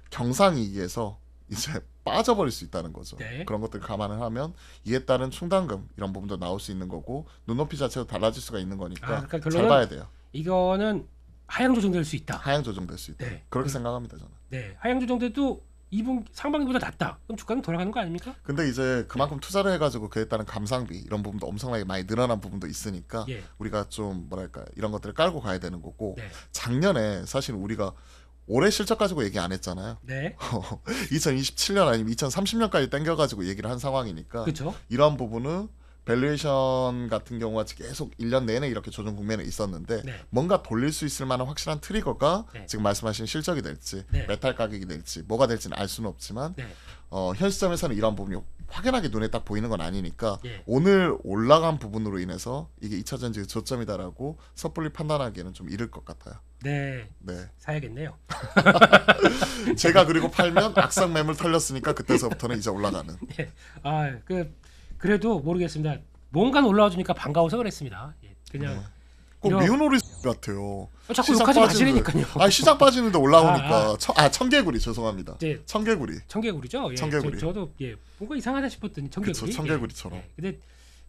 경상이익에서 이제 빠져버릴 수 있다는 거죠. 네. 그런 것들 감안을 하면 이에 따른 충당금 이런 부분도 나올 수 있는 거고 눈높이 자체도 달라질 수가 있는 거니까 그러니까 잘 결론은 봐야 돼요. 이거는 하향 조정될 수 있다. 하향 조정될 수 있다. 네. 그렇게 생각합니다 저는. 네. 하향 조정돼도 2분 상반기보다 낫다. 그럼 주가는 돌아가는 거 아닙니까? 근데 이제 그만큼 투자를 해가지고 그에 따른 감상비 이런 부분도 엄청나게 많이 늘어난 부분도 있으니까 예. 우리가 좀 뭐랄까 이런 것들을 깔고 가야 되는 거고 네. 작년에 사실 우리가 올해 실적 가지고 얘기 안 했잖아요. 네. 2027년 아니면 2030년까지 땡겨가지고 얘기를 한 상황이니까 그렇죠. 이러한 부분은 밸류에이션 같은 경우가 계속 1년 내내 이렇게 조정 국면에 있었는데 네. 뭔가 돌릴 수 있을 만한 확실한 트리거가 네. 지금 말씀하신 실적이 될지 네. 메탈 가격이 될지 뭐가 될지는 알 수는 없지만 네. 현 시점에서는 이런 부분이 확연하게 눈에 딱 보이는 건 아니니까 예. 오늘 올라간 부분으로 인해서 이게 2차 전지의 저점이다라고 섣불리 판단하기에는 좀 이를 것 같아요. 네. 네. 사야겠네요. 제가 그리고 팔면 악성 매물 털렸으니까 그때서부터는 이제 올라가는. 예. 그래도 모르겠습니다. 뭔가 올라와 주니까 반가워서 그랬습니다. 예. 그냥 네. 꼭 이런- 미운오리 같아요. 자꾸 시장 욕하지 빠지는데. 마시라니까요. 아 시장 빠지는데 올라오니까 청개구리 죄송합니다. 이제 청개구리. 청개구리죠. 예. 청개구리. 저도 뭔가 이상하다 싶었더니 청개구리. 그쵸, 청개구리처럼. 예. 근데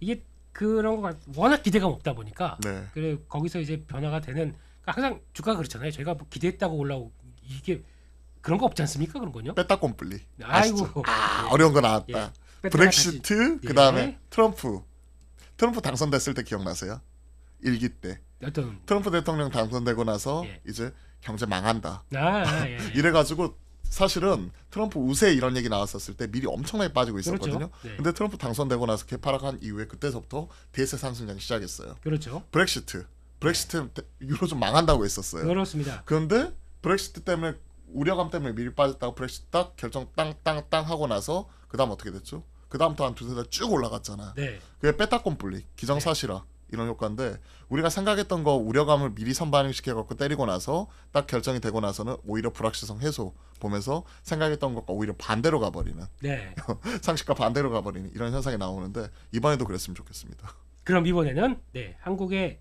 이게 그런 거가 워낙 기대감 없다 보니까 네. 그래 거기서 이제 변화가 되는 그러니까 항상 주가가 그렇잖아요. 저희가 뭐 기대했다고 올라오고 이게 그런 거 없지 않습니까? 그런 건요? 빼딱 꼼플리. 아이고. 아, 어려운 거 나왔다. 예. 뺐다가 브렉시트 다시- 그다음에 예. 트럼프 당선됐을 때 기억나세요? 일기 때 어떤 트럼프 대통령 당선되고 나서 예. 이제 경제 망한다. 예. 이래가지고 사실은 트럼프 우세 이런 얘기 나왔었을 때 미리 엄청나게 빠지고 있었거든요. 그렇죠. 네. 근데 트럼프 당선되고 나서 개파락한 이후에 그때서부터 대세 상승장이 시작했어요. 그렇죠. 브렉시트 유로 좀 망한다고 했었어요. 그렇습니다. 그런데 브렉시트 때문에 우려감 때문에 미리 빠졌다가 브렉시트 딱 결정 땅땅땅 하고 나서 그다음 어떻게 됐죠? 그다음부터 한 두세 달 쭉 올라갔잖아. 네. 그게 빼딱꼼플리 기정사실화 이런 효과인데 우리가 생각했던 거 우려감을 미리 선반영시켜갖고 때리고 나서 딱 결정이 되고 나서는 오히려 불확실성 해소 보면서 생각했던 것과 오히려 반대로 가버리는 네. 상식과 반대로 가버리는 이런 현상이 나오는데 이번에도 그랬으면 좋겠습니다. 그럼 이번에는 한국에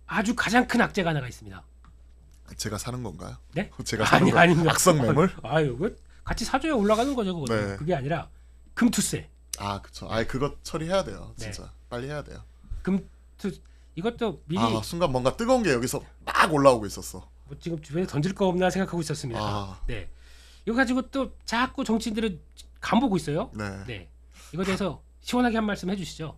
아주 가장 큰 악재가 하나가 있습니다. 제가 사는 건가요? 네? 제가 사는 거 아닙니다. 악성 매물? 아유, 그 같이 사줘야 올라가는 거죠, 그거. 네. 그게 아니라 금투세. 아 그쵸. 아 그거 처리해야 돼요. 네. 진짜 빨리 해야 돼요. 금투 이것도 미리 아 순간 뭔가 뜨거운 게 여기서 막 올라오고 있었어. 뭐 지금 주변에 던질 거 없나 생각하고 있었습니다. 아. 네. 이거 가지고 또 자꾸 정치인들은 간보고 있어요. 네. 네. 이거 대해서 시원하게 한 말씀 해주시죠.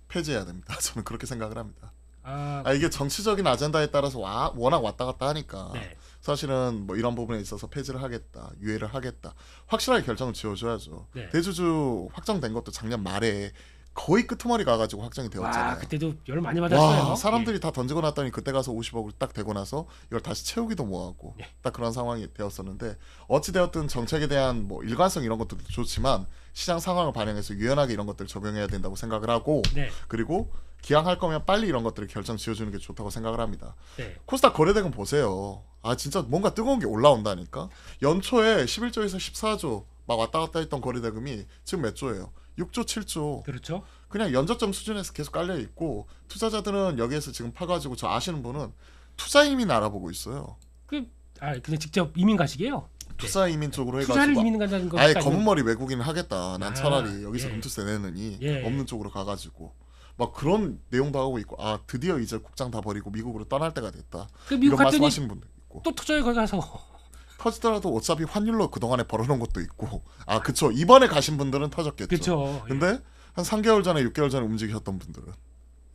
폐지해야 됩니다. 저는 그렇게 생각을 합니다. 아, 이게 정치적인 아젠다에 따라서 워낙 왔다 갔다 하니까 네. 사실은 뭐 이런 부분에 있어서 폐지를 하겠다, 유예를 하겠다, 확실하게 결정을 지어줘야죠. 네. 대주주 확정된 것도 작년 말에 거의 끄트머리 가가지고 확정이 되었잖아요. 와, 그때도 열 많이 받았어요. 와, 사람들이 다 던지고 났더니 그때 가서 50억을 딱 되고 나서 이걸 다시 채우기도 뭐하고 네. 딱 그런 상황이 되었었는데 어찌 되었든 정책에 대한 뭐 일관성 이런 것들도 좋지만 시장 상황을 반영해서 유연하게 이런 것들을 적용해야 된다고 생각을 하고 네. 그리고 기왕할 거면 빨리 이런 것들을 결정 지어주는 게 좋다고 생각을 합니다. 네. 코스닥 거래대금 보세요. 아 진짜 뭔가 뜨거운 게 올라온다니까. 연초에 11조에서 14조 막 왔다 갔다 했던 거래대금이 지금 몇 조예요? 6조 7조. 그렇죠. 그냥 연저점 수준에서 계속 깔려 있고 투자자들은 여기에서 지금 파가지고 저 아시는 분은 투자 이민 알아보고 있어요. 그냥 직접 이민 가시게요. 투자 이민 쪽으로 해가지고 투자를 이민 간다는 거. 아예 검은 머리 외국인 하겠다. 난 아, 차라리 여기서 예. 금투세 내느니 예. 없는 쪽으로 가가지고 막 그런 내용도 하고 있고 아 드디어 이제 국장 다 버리고 미국으로 떠날 때가 됐다. 그 미국 이런 갔더니 말씀하시는 분도 있고 또 투자에 거기 가서 터지더라도 어차피 환율로 그동안에 벌어놓은 것도 있고 아 그쵸 이번에 가신 분들은 터졌겠죠. 그렇죠. 근데 한 3개월 전에 6개월 전에 움직이셨던 분들은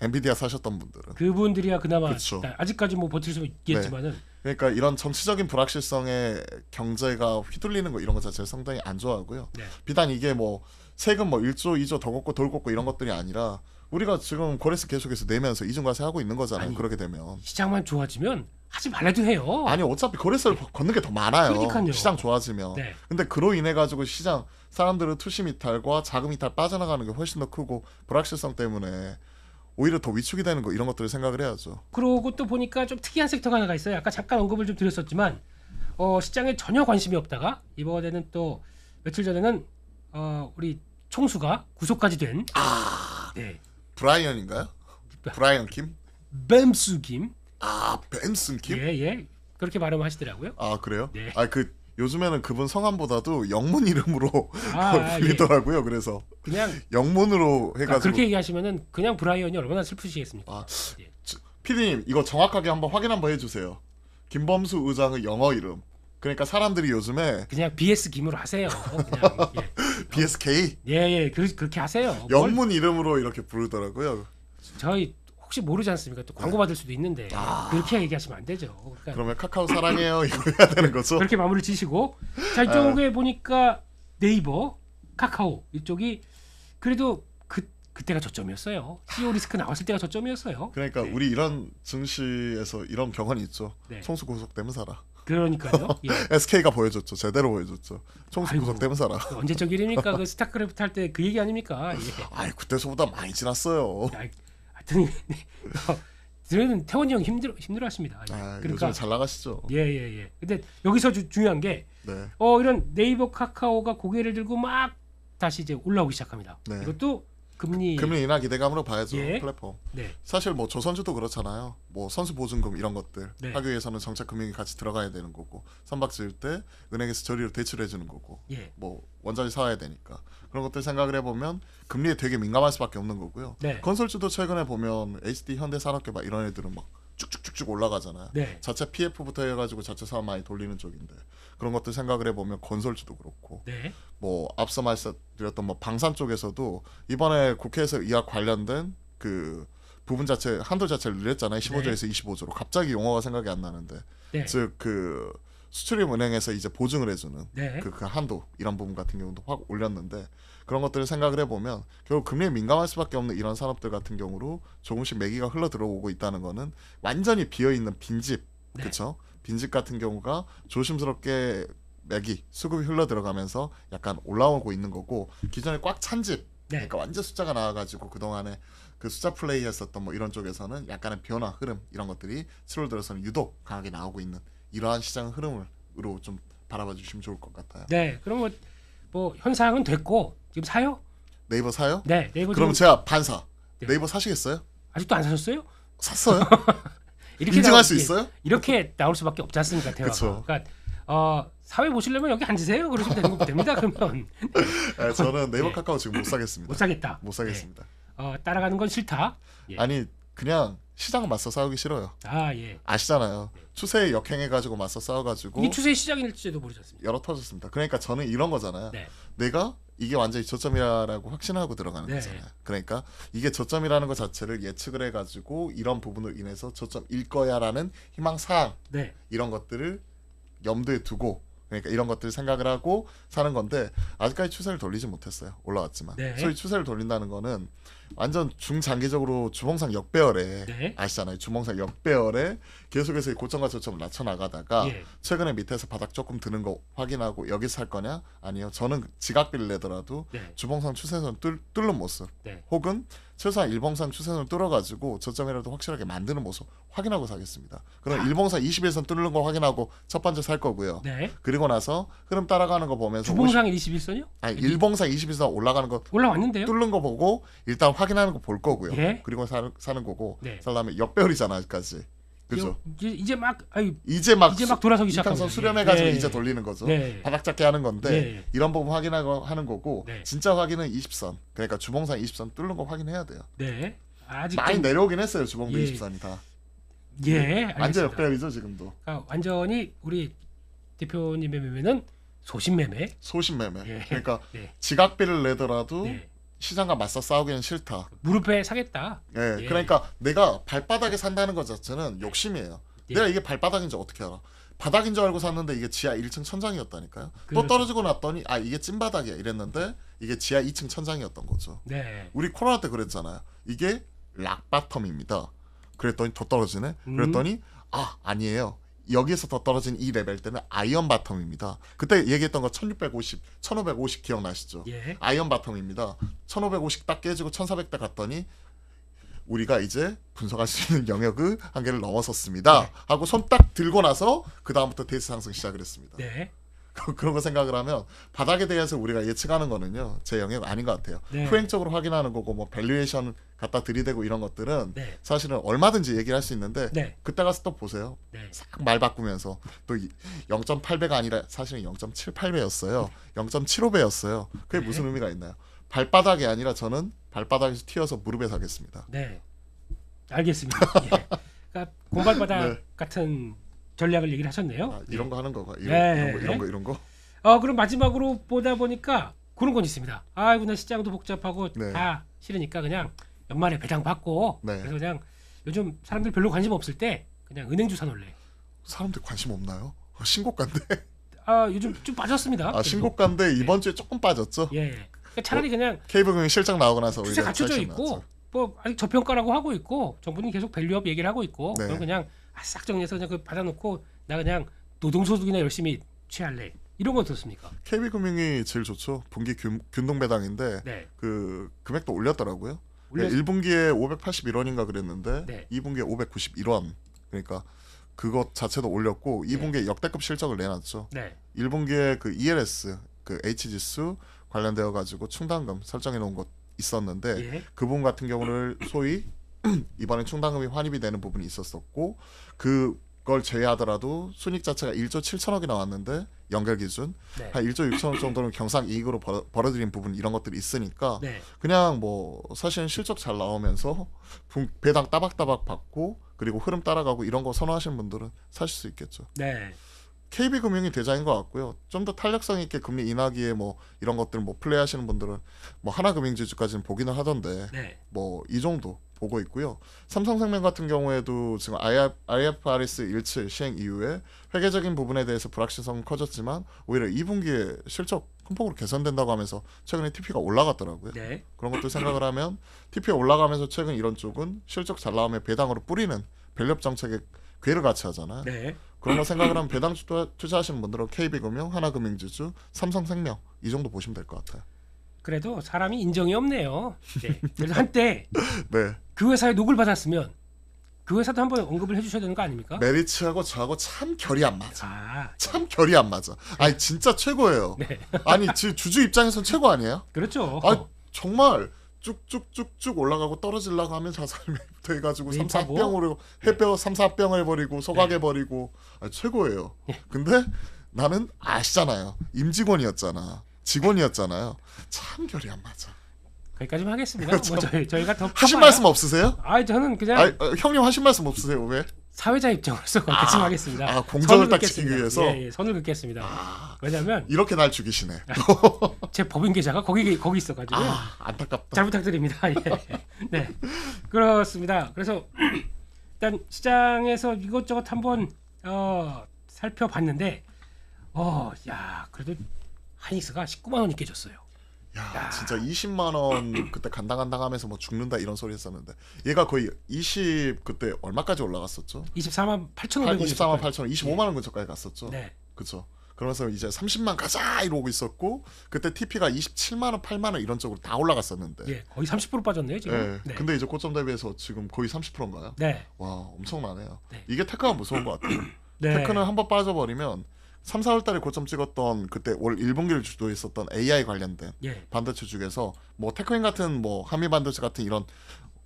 엔비디아 사셨던 분들은 그분들이야 그나마 그쵸. 아직까지 뭐 버틸 수 있겠지만은 그러니까 이런 정치적인 불확실성에 경제가 휘둘리는 거 이런 거 자체를 상당히 안 좋아하고요. 네. 비단 이게 뭐 세금 뭐 1조 2조 더 걷고 덜 걷고 이런 것들이 아니라 우리가 지금 거래세 계속해서 내면서 이중과세 하고 있는 거잖아요. 아니, 그렇게 되면 시장만 좋아지면 하지 말라도 해요. 아니 어차피 거래세를 걷는 게 더 많아요. 그러니까요. 시장 좋아지면. 네. 근데 그로 인해 가지고 시장 사람들은 투시 이탈과 자금 이탈 빠져나가는 게 훨씬 더 크고 불확실성 때문에 오히려 더 위축이 되는 거 이런 것들을 생각을 해야죠. 그러고 또 보니까 좀 특이한 섹터가 하나가 있어요. 아까 잠깐 언급을 좀 드렸었지만 시장에 전혀 관심이 없다가 이번에는 또 며칠 전에는 우리 총수가 구속까지 된 네. 브라이언인가요? 브라이언 킴? 뱀수 김. 아 벤슨 킴? 예. 그렇게 발음하시더라고요. 아 그래요? 네. 아 그 요즘에는 그분 성함보다도 영문 이름으로 아, 불리더라고요. 그래서 그냥 영문으로 그러니까 해가지고 그렇게 얘기하시면은 그냥 브라이언이 얼마나 슬프시겠습니까? 아, 예. 피디님 이거 정확하게 한번 확인 한번 해주세요. 김범수 의장의 영어 이름. 그러니까 사람들이 요즘에 그냥 BS 김으로 하세요. 그냥 BSK 예, 그렇게 하세요. 뭘 영문 이름으로 이렇게 부르더라고요. 저희 혹시 모르지 않습니까? 또 광고 받을 수도 있는데 그렇게 얘기하시면 안 되죠. 그러니까 그러면 카카오 사랑해요 이거 해야 되는 거죠? 그렇게 마무리 지시고 자 이쪽에 보니까 네이버, 카카오 이쪽이 그래도 그때가 저점이었어요. CEO 리스크 나왔을 때가 저점이었어요. 그러니까 네. 우리 이런 증시에서 이런 경험이 있죠. 네. 총수 구속되면 살아. 그러니까요. 예. SK가 보여줬죠. 제대로 보여줬죠. 총수 아이고. 구속되면 살아. 그 언제적 일입니까? 그 스타크래프트 할 때 그 얘기 아닙니까? 예. 아이 그때서보다 많이 지났어요. 하여튼 들으면 태원이 형 힘들어하십니다. 예. 아, 그러니까 요즘 잘 나가시죠. 예. 근데 여기서 중요한 게 네. 이런 네이버 카카오가 고개를 들고 막 다시 이제 올라오기 시작합니다. 네. 이것도 금리 인하 기대감으로 봐야죠. 예. 플랫폼. 네. 사실 뭐 조선주도 그렇잖아요. 뭐 선수 보증금 이런 것들 네. 하기 위해서는 정책 금융이 같이 들어가야 되는 거고 선박 지을 때 은행에서 저리로 대출해 주는 거고 예. 뭐 원자재 사와야 되니까 그런 것들 생각을 해보면 금리에 되게 민감할 수밖에 없는 거고요. 네. 건설주도 최근에 보면 HD 현대산업개발 이런 애들은 막 쭉쭉쭉쭉 올라가잖아요. 네. 자체 PF부터 해가지고 자체 사업 많이 돌리는 쪽인데 그런 것들 생각을 해보면 건설주도 그렇고 네. 뭐 앞서 말씀드렸던 뭐 방산 쪽에서도 이번에 국회에서 이와 관련된 그 부분 자체 한도 자체를 늘렸잖아요. 15조에서 25조로 갑자기 용어가 생각이 안 나는데 네. 즉 그 수출입 은행에서 이제 보증을 해주는 네. 그 한도 이런 부분 같은 경우도 확 올렸는데 그런 것들을 생각을 해보면 결국 금리에 민감할 수밖에 없는 이런 산업들 같은 경우로 조금씩 매기가 흘러 들어오고 있다는 거는 완전히 비어 있는 빈집 네. 그렇죠? 빈집 같은 경우가 조심스럽게 매기 수급이 흘러 들어가면서 약간 올라오고 있는 거고 기존에 꽉 찬 집 네. 그러니까 완전 숫자가 나와가지고 그 동안에 그 숫자 플레이 했었던 뭐 이런 쪽에서는 약간의 변화 흐름 이런 것들이 7월 들어서는 유독 강하게 나오고 있는 이러한 시장 흐름으로 좀 바라봐 주시면 좋을 것 같아요. 네. 그럼 뭐 현상은 됐고 지금 사요? 네이버 사요? 네. 네이버 그럼 지금 제가 반사. 네. 네이버 사시겠어요? 아직도 안 사셨어요? 샀어요? 이렇게 인증할 수 나올- 있어요? 이렇게 나올 수밖에 없지 않습니까, 대화가. 그쵸. 그러니까 사회 보시려면 여기 앉으세요. 그러시면 되는 거 됩니다. 그러면 네, 저는 네이버 네. 카카오 지금 못 사겠습니다. 못 사겠다. 못 사겠습니다. 네. 따라가는 건 싫다. 예. 아니 그냥 시장 맞서 싸우기 싫어요. 아 예. 아시잖아요. 추세에 역행해가지고 맞서 싸워가지고 이게 추세의 시작일지도 모르지 않습니까? 열어 터졌습니다. 그러니까 저는 이런 거잖아요. 네. 내가 이게 완전히 저점이라고 확신하고 들어가는 네. 거잖아요. 그러니까 이게 저점이라는 것 자체를 예측을 해가지고 이런 부분으로 인해서 저점일 거야라는 희망사항 네. 이런 것들을 염두에 두고 그러니까 이런 것들을 생각을 하고 사는 건데 아직까지 추세를 돌리지 못했어요. 올라왔지만 네. 소위 추세를 돌린다는 거는 완전 중장기적으로 주봉상 역배열에 네. 아시잖아요. 주봉상 역배열에 계속해서 이 고점과 저점을 낮춰 나가다가 예. 최근에 밑에서 바닥 조금 드는 거 확인하고 여기서 살 거냐? 아니요. 저는 지각비를 내더라도 네. 주봉상 추세선 뚫는 모습 네. 혹은 최소한 일봉상 추세선을 뚫어가지고 저점이라도 확실하게 만드는 모습 확인하고 사겠습니다. 그럼 일봉상 21선 뚫는 거 확인하고 첫 번째 살 거고요. 네. 그리고 나서 흐름 따라가는 거 보면서 주봉상 21선이요? 아니 일봉상 21선 올라가는 거 올라왔는데요? 뚫는 거 보고 일단 확인하는 거 볼 거고요. 예. 그리고 사는 거고 네. 그다음에 역배열이잖아 아직까지. 그죠? 이제 막 이제 막 돌아서기 이평선 시작합니다. 수렴해가지고 예. 이제 돌리는 거죠. 네. 바닥 잡게 하는 건데 예. 이런 부분 확인하고 하는 거고 네. 진짜 확인은 20선. 그러니까 주봉상 20선 뚫는 거 확인해야 돼요. 네. 아직 많이 좀- 내려오긴 했어요 주봉도 예. 20선이 다. 예. 완전 알겠습니다. 역배열이죠 지금도. 그러니까 완전히 우리 대표님의 매매는 소신 매매. 소신 매매. 예. 그러니까 네. 지각비를 내더라도 네. 시장과 맞서 싸우기는 싫다. 무릎에 사겠다. 예, 예. 그러니까 내가 발바닥에 산다는 것 자체는 욕심이에요. 예. 내가 이게 발바닥인지 어떻게 알아? 바닥인 줄 알고 샀는데 이게 지하 1층 천장이었다니까요. 또 그렇죠. 떨어지고 났더니 아 이게 찐바닥이야 이랬는데 이게 지하 2층 천장이었던 거죠. 네. 우리 코로나 때 그랬잖아요. 이게 락바텀입니다. 그랬더니 더 떨어지네. 그랬더니 아 아니에요. 여기에서 더 떨어진 이 레벨 때는 아이언 바텀입니다. 그때 얘기했던 거 1650, 1550 기억나시죠? 예. 아이언 바텀입니다. 1550 딱 깨지고 1400대 갔더니 우리가 이제 분석할 수 있는 영역의 한계를 넘어섰습니다. 네. 하고 손 딱 들고 나서 그 다음부터 데이트 상승 시작을 했습니다. 네. 그런 거 생각을 하면 바닥에 대해서 우리가 예측하는 거는요 제 영역 아닌 것 같아요. 네. 후행적으로 확인하는 거고 뭐 밸류에이션 갖다 들이대고 이런 것들은 네. 사실은 얼마든지 얘기를 할 수 있는데 네. 그때 가서 또 보세요. 네. 싹 말 바꾸면서 또 0.8배가 아니라 사실은 0.78배였어요. 0.75배였어요. 그게 네. 무슨 의미가 있나요? 발바닥이 아니라 저는 발바닥에서 튀어서 무릎에 사겠습니다. 네. 알겠습니다. 예. 그러니까 공발바닥 네. 같은 전략을 얘기를 하셨네요. 아, 이런 거 하는 거가 네. 이런 거. 그럼 마지막으로 보다 보니까 그런 건 있습니다. 아이고 나 시장도 복잡하고 네. 다 싫으니까 그냥 연말에 배당 받고 네. 그래서 그냥 요즘 사람들 별로 관심 없을 때 그냥 은행주 사놓을래. 사람들 관심 없나요? 신고가인데. 요즘 좀 빠졌습니다. 아 신고가인데 이번 주에 조금 빠졌죠. 예. 그러니까 차라리 그냥 KB금융 실적 나오고 나서 추세 오히려 갖춰져 차익 있고 나왔죠. 뭐 아직 저평가라고 하고 있고 정부는 계속 밸류업 얘기를 하고 있고 네. 그럼 그냥 싹 정리해서 그냥 그 받아놓고 나 그냥 노동소득이나 열심히 취할래 이런 건 어떻습니까? KB금융이 제일 좋죠. 분기 균등 배당인데 네. 그 금액도 올렸더라고요. 올렸- 1분기에 581원인가 그랬는데 네. 2분기에 591원. 그러니까 그것 자체도 올렸고 2분기에 역대급 실적을 내놨죠. 네. 1분기에 그 ELS 그 H지수 관련되어 가지고 충당금 설정해 놓은 것 있었는데 예. 그 부분 같은 경우를 소위 이번에 충당금이 환입이 되는 부분이 있었었고 그걸 제외하더라도 순익 자체가 1조 7천억이 나왔는데 연결 기준 네. 한 1조 6천억 정도는 경상 이익으로 벌어들인 부분 이런 것들이 있으니까 네. 그냥 뭐 사실은 실적 잘 나오면서 배당 따박따박 받고 그리고 흐름 따라가고 이런 거 선호하시는 분들은 사실 수 있겠죠. 네. KB금융이 대장인 것 같고요. 좀 더 탄력성 있게 금리 인하기에 뭐 이런 것들 뭐 플레이하시는 분들은 뭐 하나금융지주까지는 보기는 하던데 네. 뭐 이 정도 보고 있고요. 삼성생명 같은 경우에도 지금 IFRS 17 시행 이후에 회계적인 부분에 대해서 불확실성은 커졌지만 오히려 2분기에 실적 큰 폭으로 개선된다고 하면서 최근에 TP가 올라갔더라고요. 네. 그런 것들 생각을 하면 TP가 올라가면서 최근 이런 쪽은 실적 잘 나오면 배당으로 뿌리는 밸류업 정책에 궤를 같이 하잖아요. 네. 그런 거 생각을 하면 배당 투자하시는 분들은 KB금융, 하나금융지주, 삼성생명 이 정도 보시면 될 것 같아요. 그래도 사람이 인정이 없네요. 네. 그래서 한때 네, 그 회사에 녹을 받았으면 그 회사도 한번 언급을 해주셔야 되는 거 아닙니까? 메리츠하고 저하고 참 결이 안 맞아. 아, 참 결이 안 맞아. 아니 진짜 최고예요. 네. 아니 주주 입장에선 최고 아니에요? 그렇죠. 아 정말 쭉쭉쭉쭉 올라가고 떨어지려고 하면 자살매부터 해가지고 네, 3, 바보. 4병으로 해빼고 3, 4병 해버리고 소각해버리고 최고예요. 근데 나는 아시잖아요. 임직원이었잖아. 직원이었잖아요. 참 결이 안 맞아. 거기까지만 하겠습니다. 뭐 저희가 더 하신 커봐야- 말씀 없으세요? 아, 저는 그냥 형님 하신 말씀 없으세요? 왜? 사회자 입장으로서 거기까지만 하겠습니다. 공정을 선을 딱 긋겠습니다. 지키기 위해서? 예, 선을 긋겠습니다. 왜냐하면 이렇게 날 죽이시네. 제 법인 계좌가 거기 있어가지고 안타깝다. 잘 부탁드립니다. 예. 네, 그렇습니다. 그래서 일단 시장에서 이것저것 한번 살펴봤는데, 야 그래도 하이닉스가 19만 원이 깨졌어요. 야, 진짜 20만 원 그때 간당간당하면서 뭐 죽는다 이런 소리 했었는데 얘가 거의 20 그때 얼마까지 올라갔었죠? 24만 8,500원. 24만 8천 원, 25만 원 근처까지 갔었죠. 네, 그렇죠. 그러면서 이제 30만 가자 이러고 있었고 그때 TP가 27만 원, 8만 원 이런 쪽으로 다 올라갔었는데. 예, 거의 30% 빠졌네요 지금. 네. 근데 이제 고점 대비해서 지금 거의 30%인가요? 네, 와, 엄청나네요. 네. 이게 테크가 무서운 것 같아요. 네. 테크는 한번 빠져버리면 3, 4월 달에 고점 찍었던 그때 올 1분기를 주도했었던 AI 관련된 예, 반도체 중에서 뭐 테크인 같은 뭐 한미 반도체 같은 이런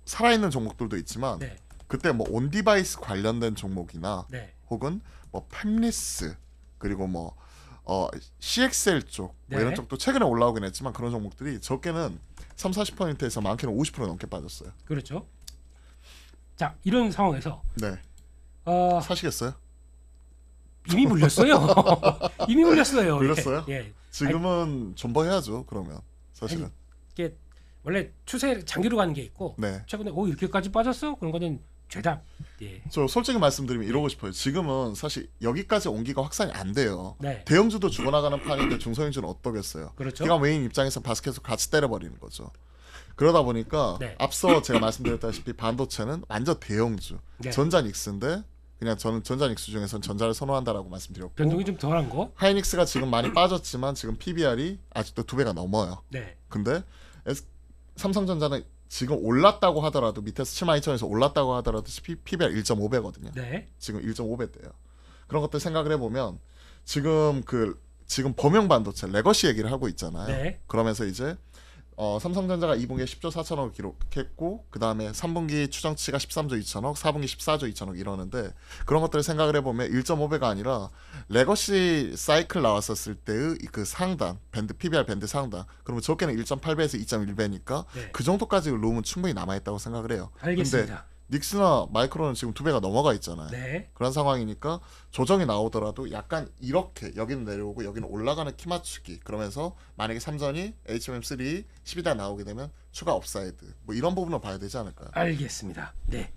살아있는 종목들도 있지만 네, 그때 뭐 온디바이스 관련된 종목이나 네, 혹은 뭐 팹리스 그리고 뭐 CXL 쪽 뭐 네. 이런 쪽도 최근에 올라오긴 했지만 그런 종목들이 적게는 3, 40%에서 많게는 50% 넘게 빠졌어요. 그렇죠. 자, 이런 상황에서 네. 사시겠어요? 이미 물렸어요. 이미 물렸어요. 물렸어요? 예. 지금은 존버해야죠. 그러면 사실은. 아니, 이게 원래 추세 장기로 가는 게 있고 네. 최근에 이렇게까지 빠졌어? 그런 거는 죄다. 예. 저 솔직히 말씀드리면 이러고 싶어요. 지금은 사실 여기까지 온기가 확산이 안 돼요. 네. 대형주도 죽어나가는 판인데 중소형주는 어떠겠어요? 그렇죠. 기관 외인 입장에서 바스켓으로 같이 때려버리는 거죠. 그러다 보니까 네. 앞서 제가 말씀드렸다시피 반도체는 완전 대형주, 네. 전자닉스인데 그냥 저는 전자닉스 중에서는 전자를 선호한다라고 말씀드렸고 변동이 좀 덜한 거. 하이닉스가 지금 많이 빠졌지만 지금 PBR이 아직도 2배가 넘어요. 네. 근데 삼성전자는 지금 올랐다고 하더라도 밑에서 72,000에서 올랐다고 하더라도 PBR 1.5배거든요. 네. 지금 1.5배대요. 그런 것들 생각을 해보면 지금 범용 반도체 레거시 얘기를 하고 있잖아요. 네. 그러면서 이제 삼성전자가 2분기에 10조 4천억을 기록했고 그 다음에 3분기 추정치가 13조 2천억, 4분기 14조 2천억 이러는데 그런 것들을 생각을 해보면 1.5배가 아니라 레거시 사이클 나왔었을 때의 그 상단 밴드 PBR 밴드 상단 그러면 적게는 1.8배에서 2.1배니까 네. 그 정도까지 룸은 충분히 남아있다고 생각을 해요. 알겠습니다. 근데 닉스나 마이크로는 지금 2배가 넘어가 있잖아요. 네. 그런 상황이니까 조정이 나오더라도 약간 이렇게 여기는 내려오고 여기는 올라가는 키 맞추기 그러면서 만약에 삼전이 HMM3 12단 나오게 되면 추가 업사이드 뭐 이런 부분을 봐야 되지 않을까요? 알겠습니다. 네.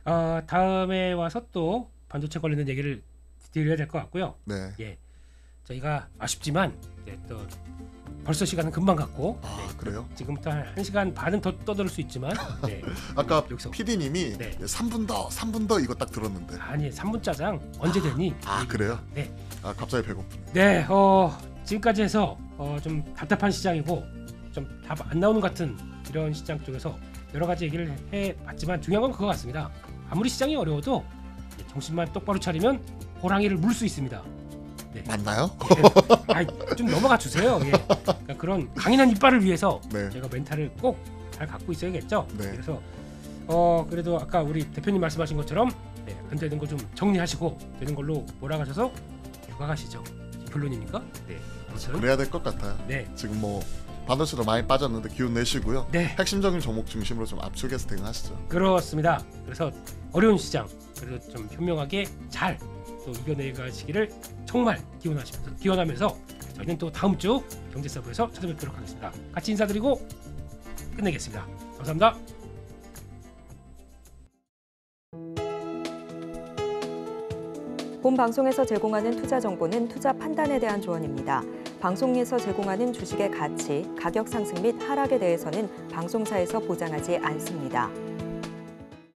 다음에 와서 또 반도체 관련된 얘기를 드려야 될 것 같고요. 네. 예. 저희가 아쉽지만 이제 또 벌써 시간은 금방 갔고 아 그래요? 지금부터 한 1시간 반은 더 떠들 수 있지만 네. 아까 여기서 PD님이 네. 3분 더 이거 딱 들었는데. 아니 3분 짜장 언제 되니? 그래요? 네. 아 갑자기 배고프네. 네, 지금까지 해서 좀 답답한 시장이고 좀 답 안 나오는 것 같은 이런 시장 쪽에서 여러 가지 얘기를 해봤지만 중요한 건 그거 같습니다. 아무리 시장이 어려워도 정신만 똑바로 차리면 호랑이를 물 수 있습니다. 네. 맞나요? 좀 넘어가 주세요. 예. 그러니까 그런 강인한 이빨을 위해서 네. 제가 멘탈을 꼭 잘 갖고 있어야겠죠. 네. 그래서 그래도 아까 우리 대표님 말씀하신 것처럼 안 되는 거 좀 정리하시고 되는 걸로 몰아가셔서 휴가 가시죠. 결론입니까? 네. 아무튼 그래야 될 것 같아요. 네. 지금 뭐 반도체도 많이 빠졌는데 기운 내시고요. 네. 핵심적인 종목 중심으로 좀 압축해서 대응하시죠. 그렇습니다. 그래서 어려운 시장 그래도 좀 현명하게 잘 또 이겨내 가시기를 정말 기원하면서 저희는 또 다음 주 경제서브에서 찾아뵙도록 하겠습니다. 같이 인사드리고 끝내겠습니다. 감사합니다. 본 방송에서 제공하는 투자 정보는 투자 판단에 대한 조언입니다. 방송에서 제공하는 주식의 가치, 가격 상승 및 하락에 대해서는 방송사에서 보장하지 않습니다.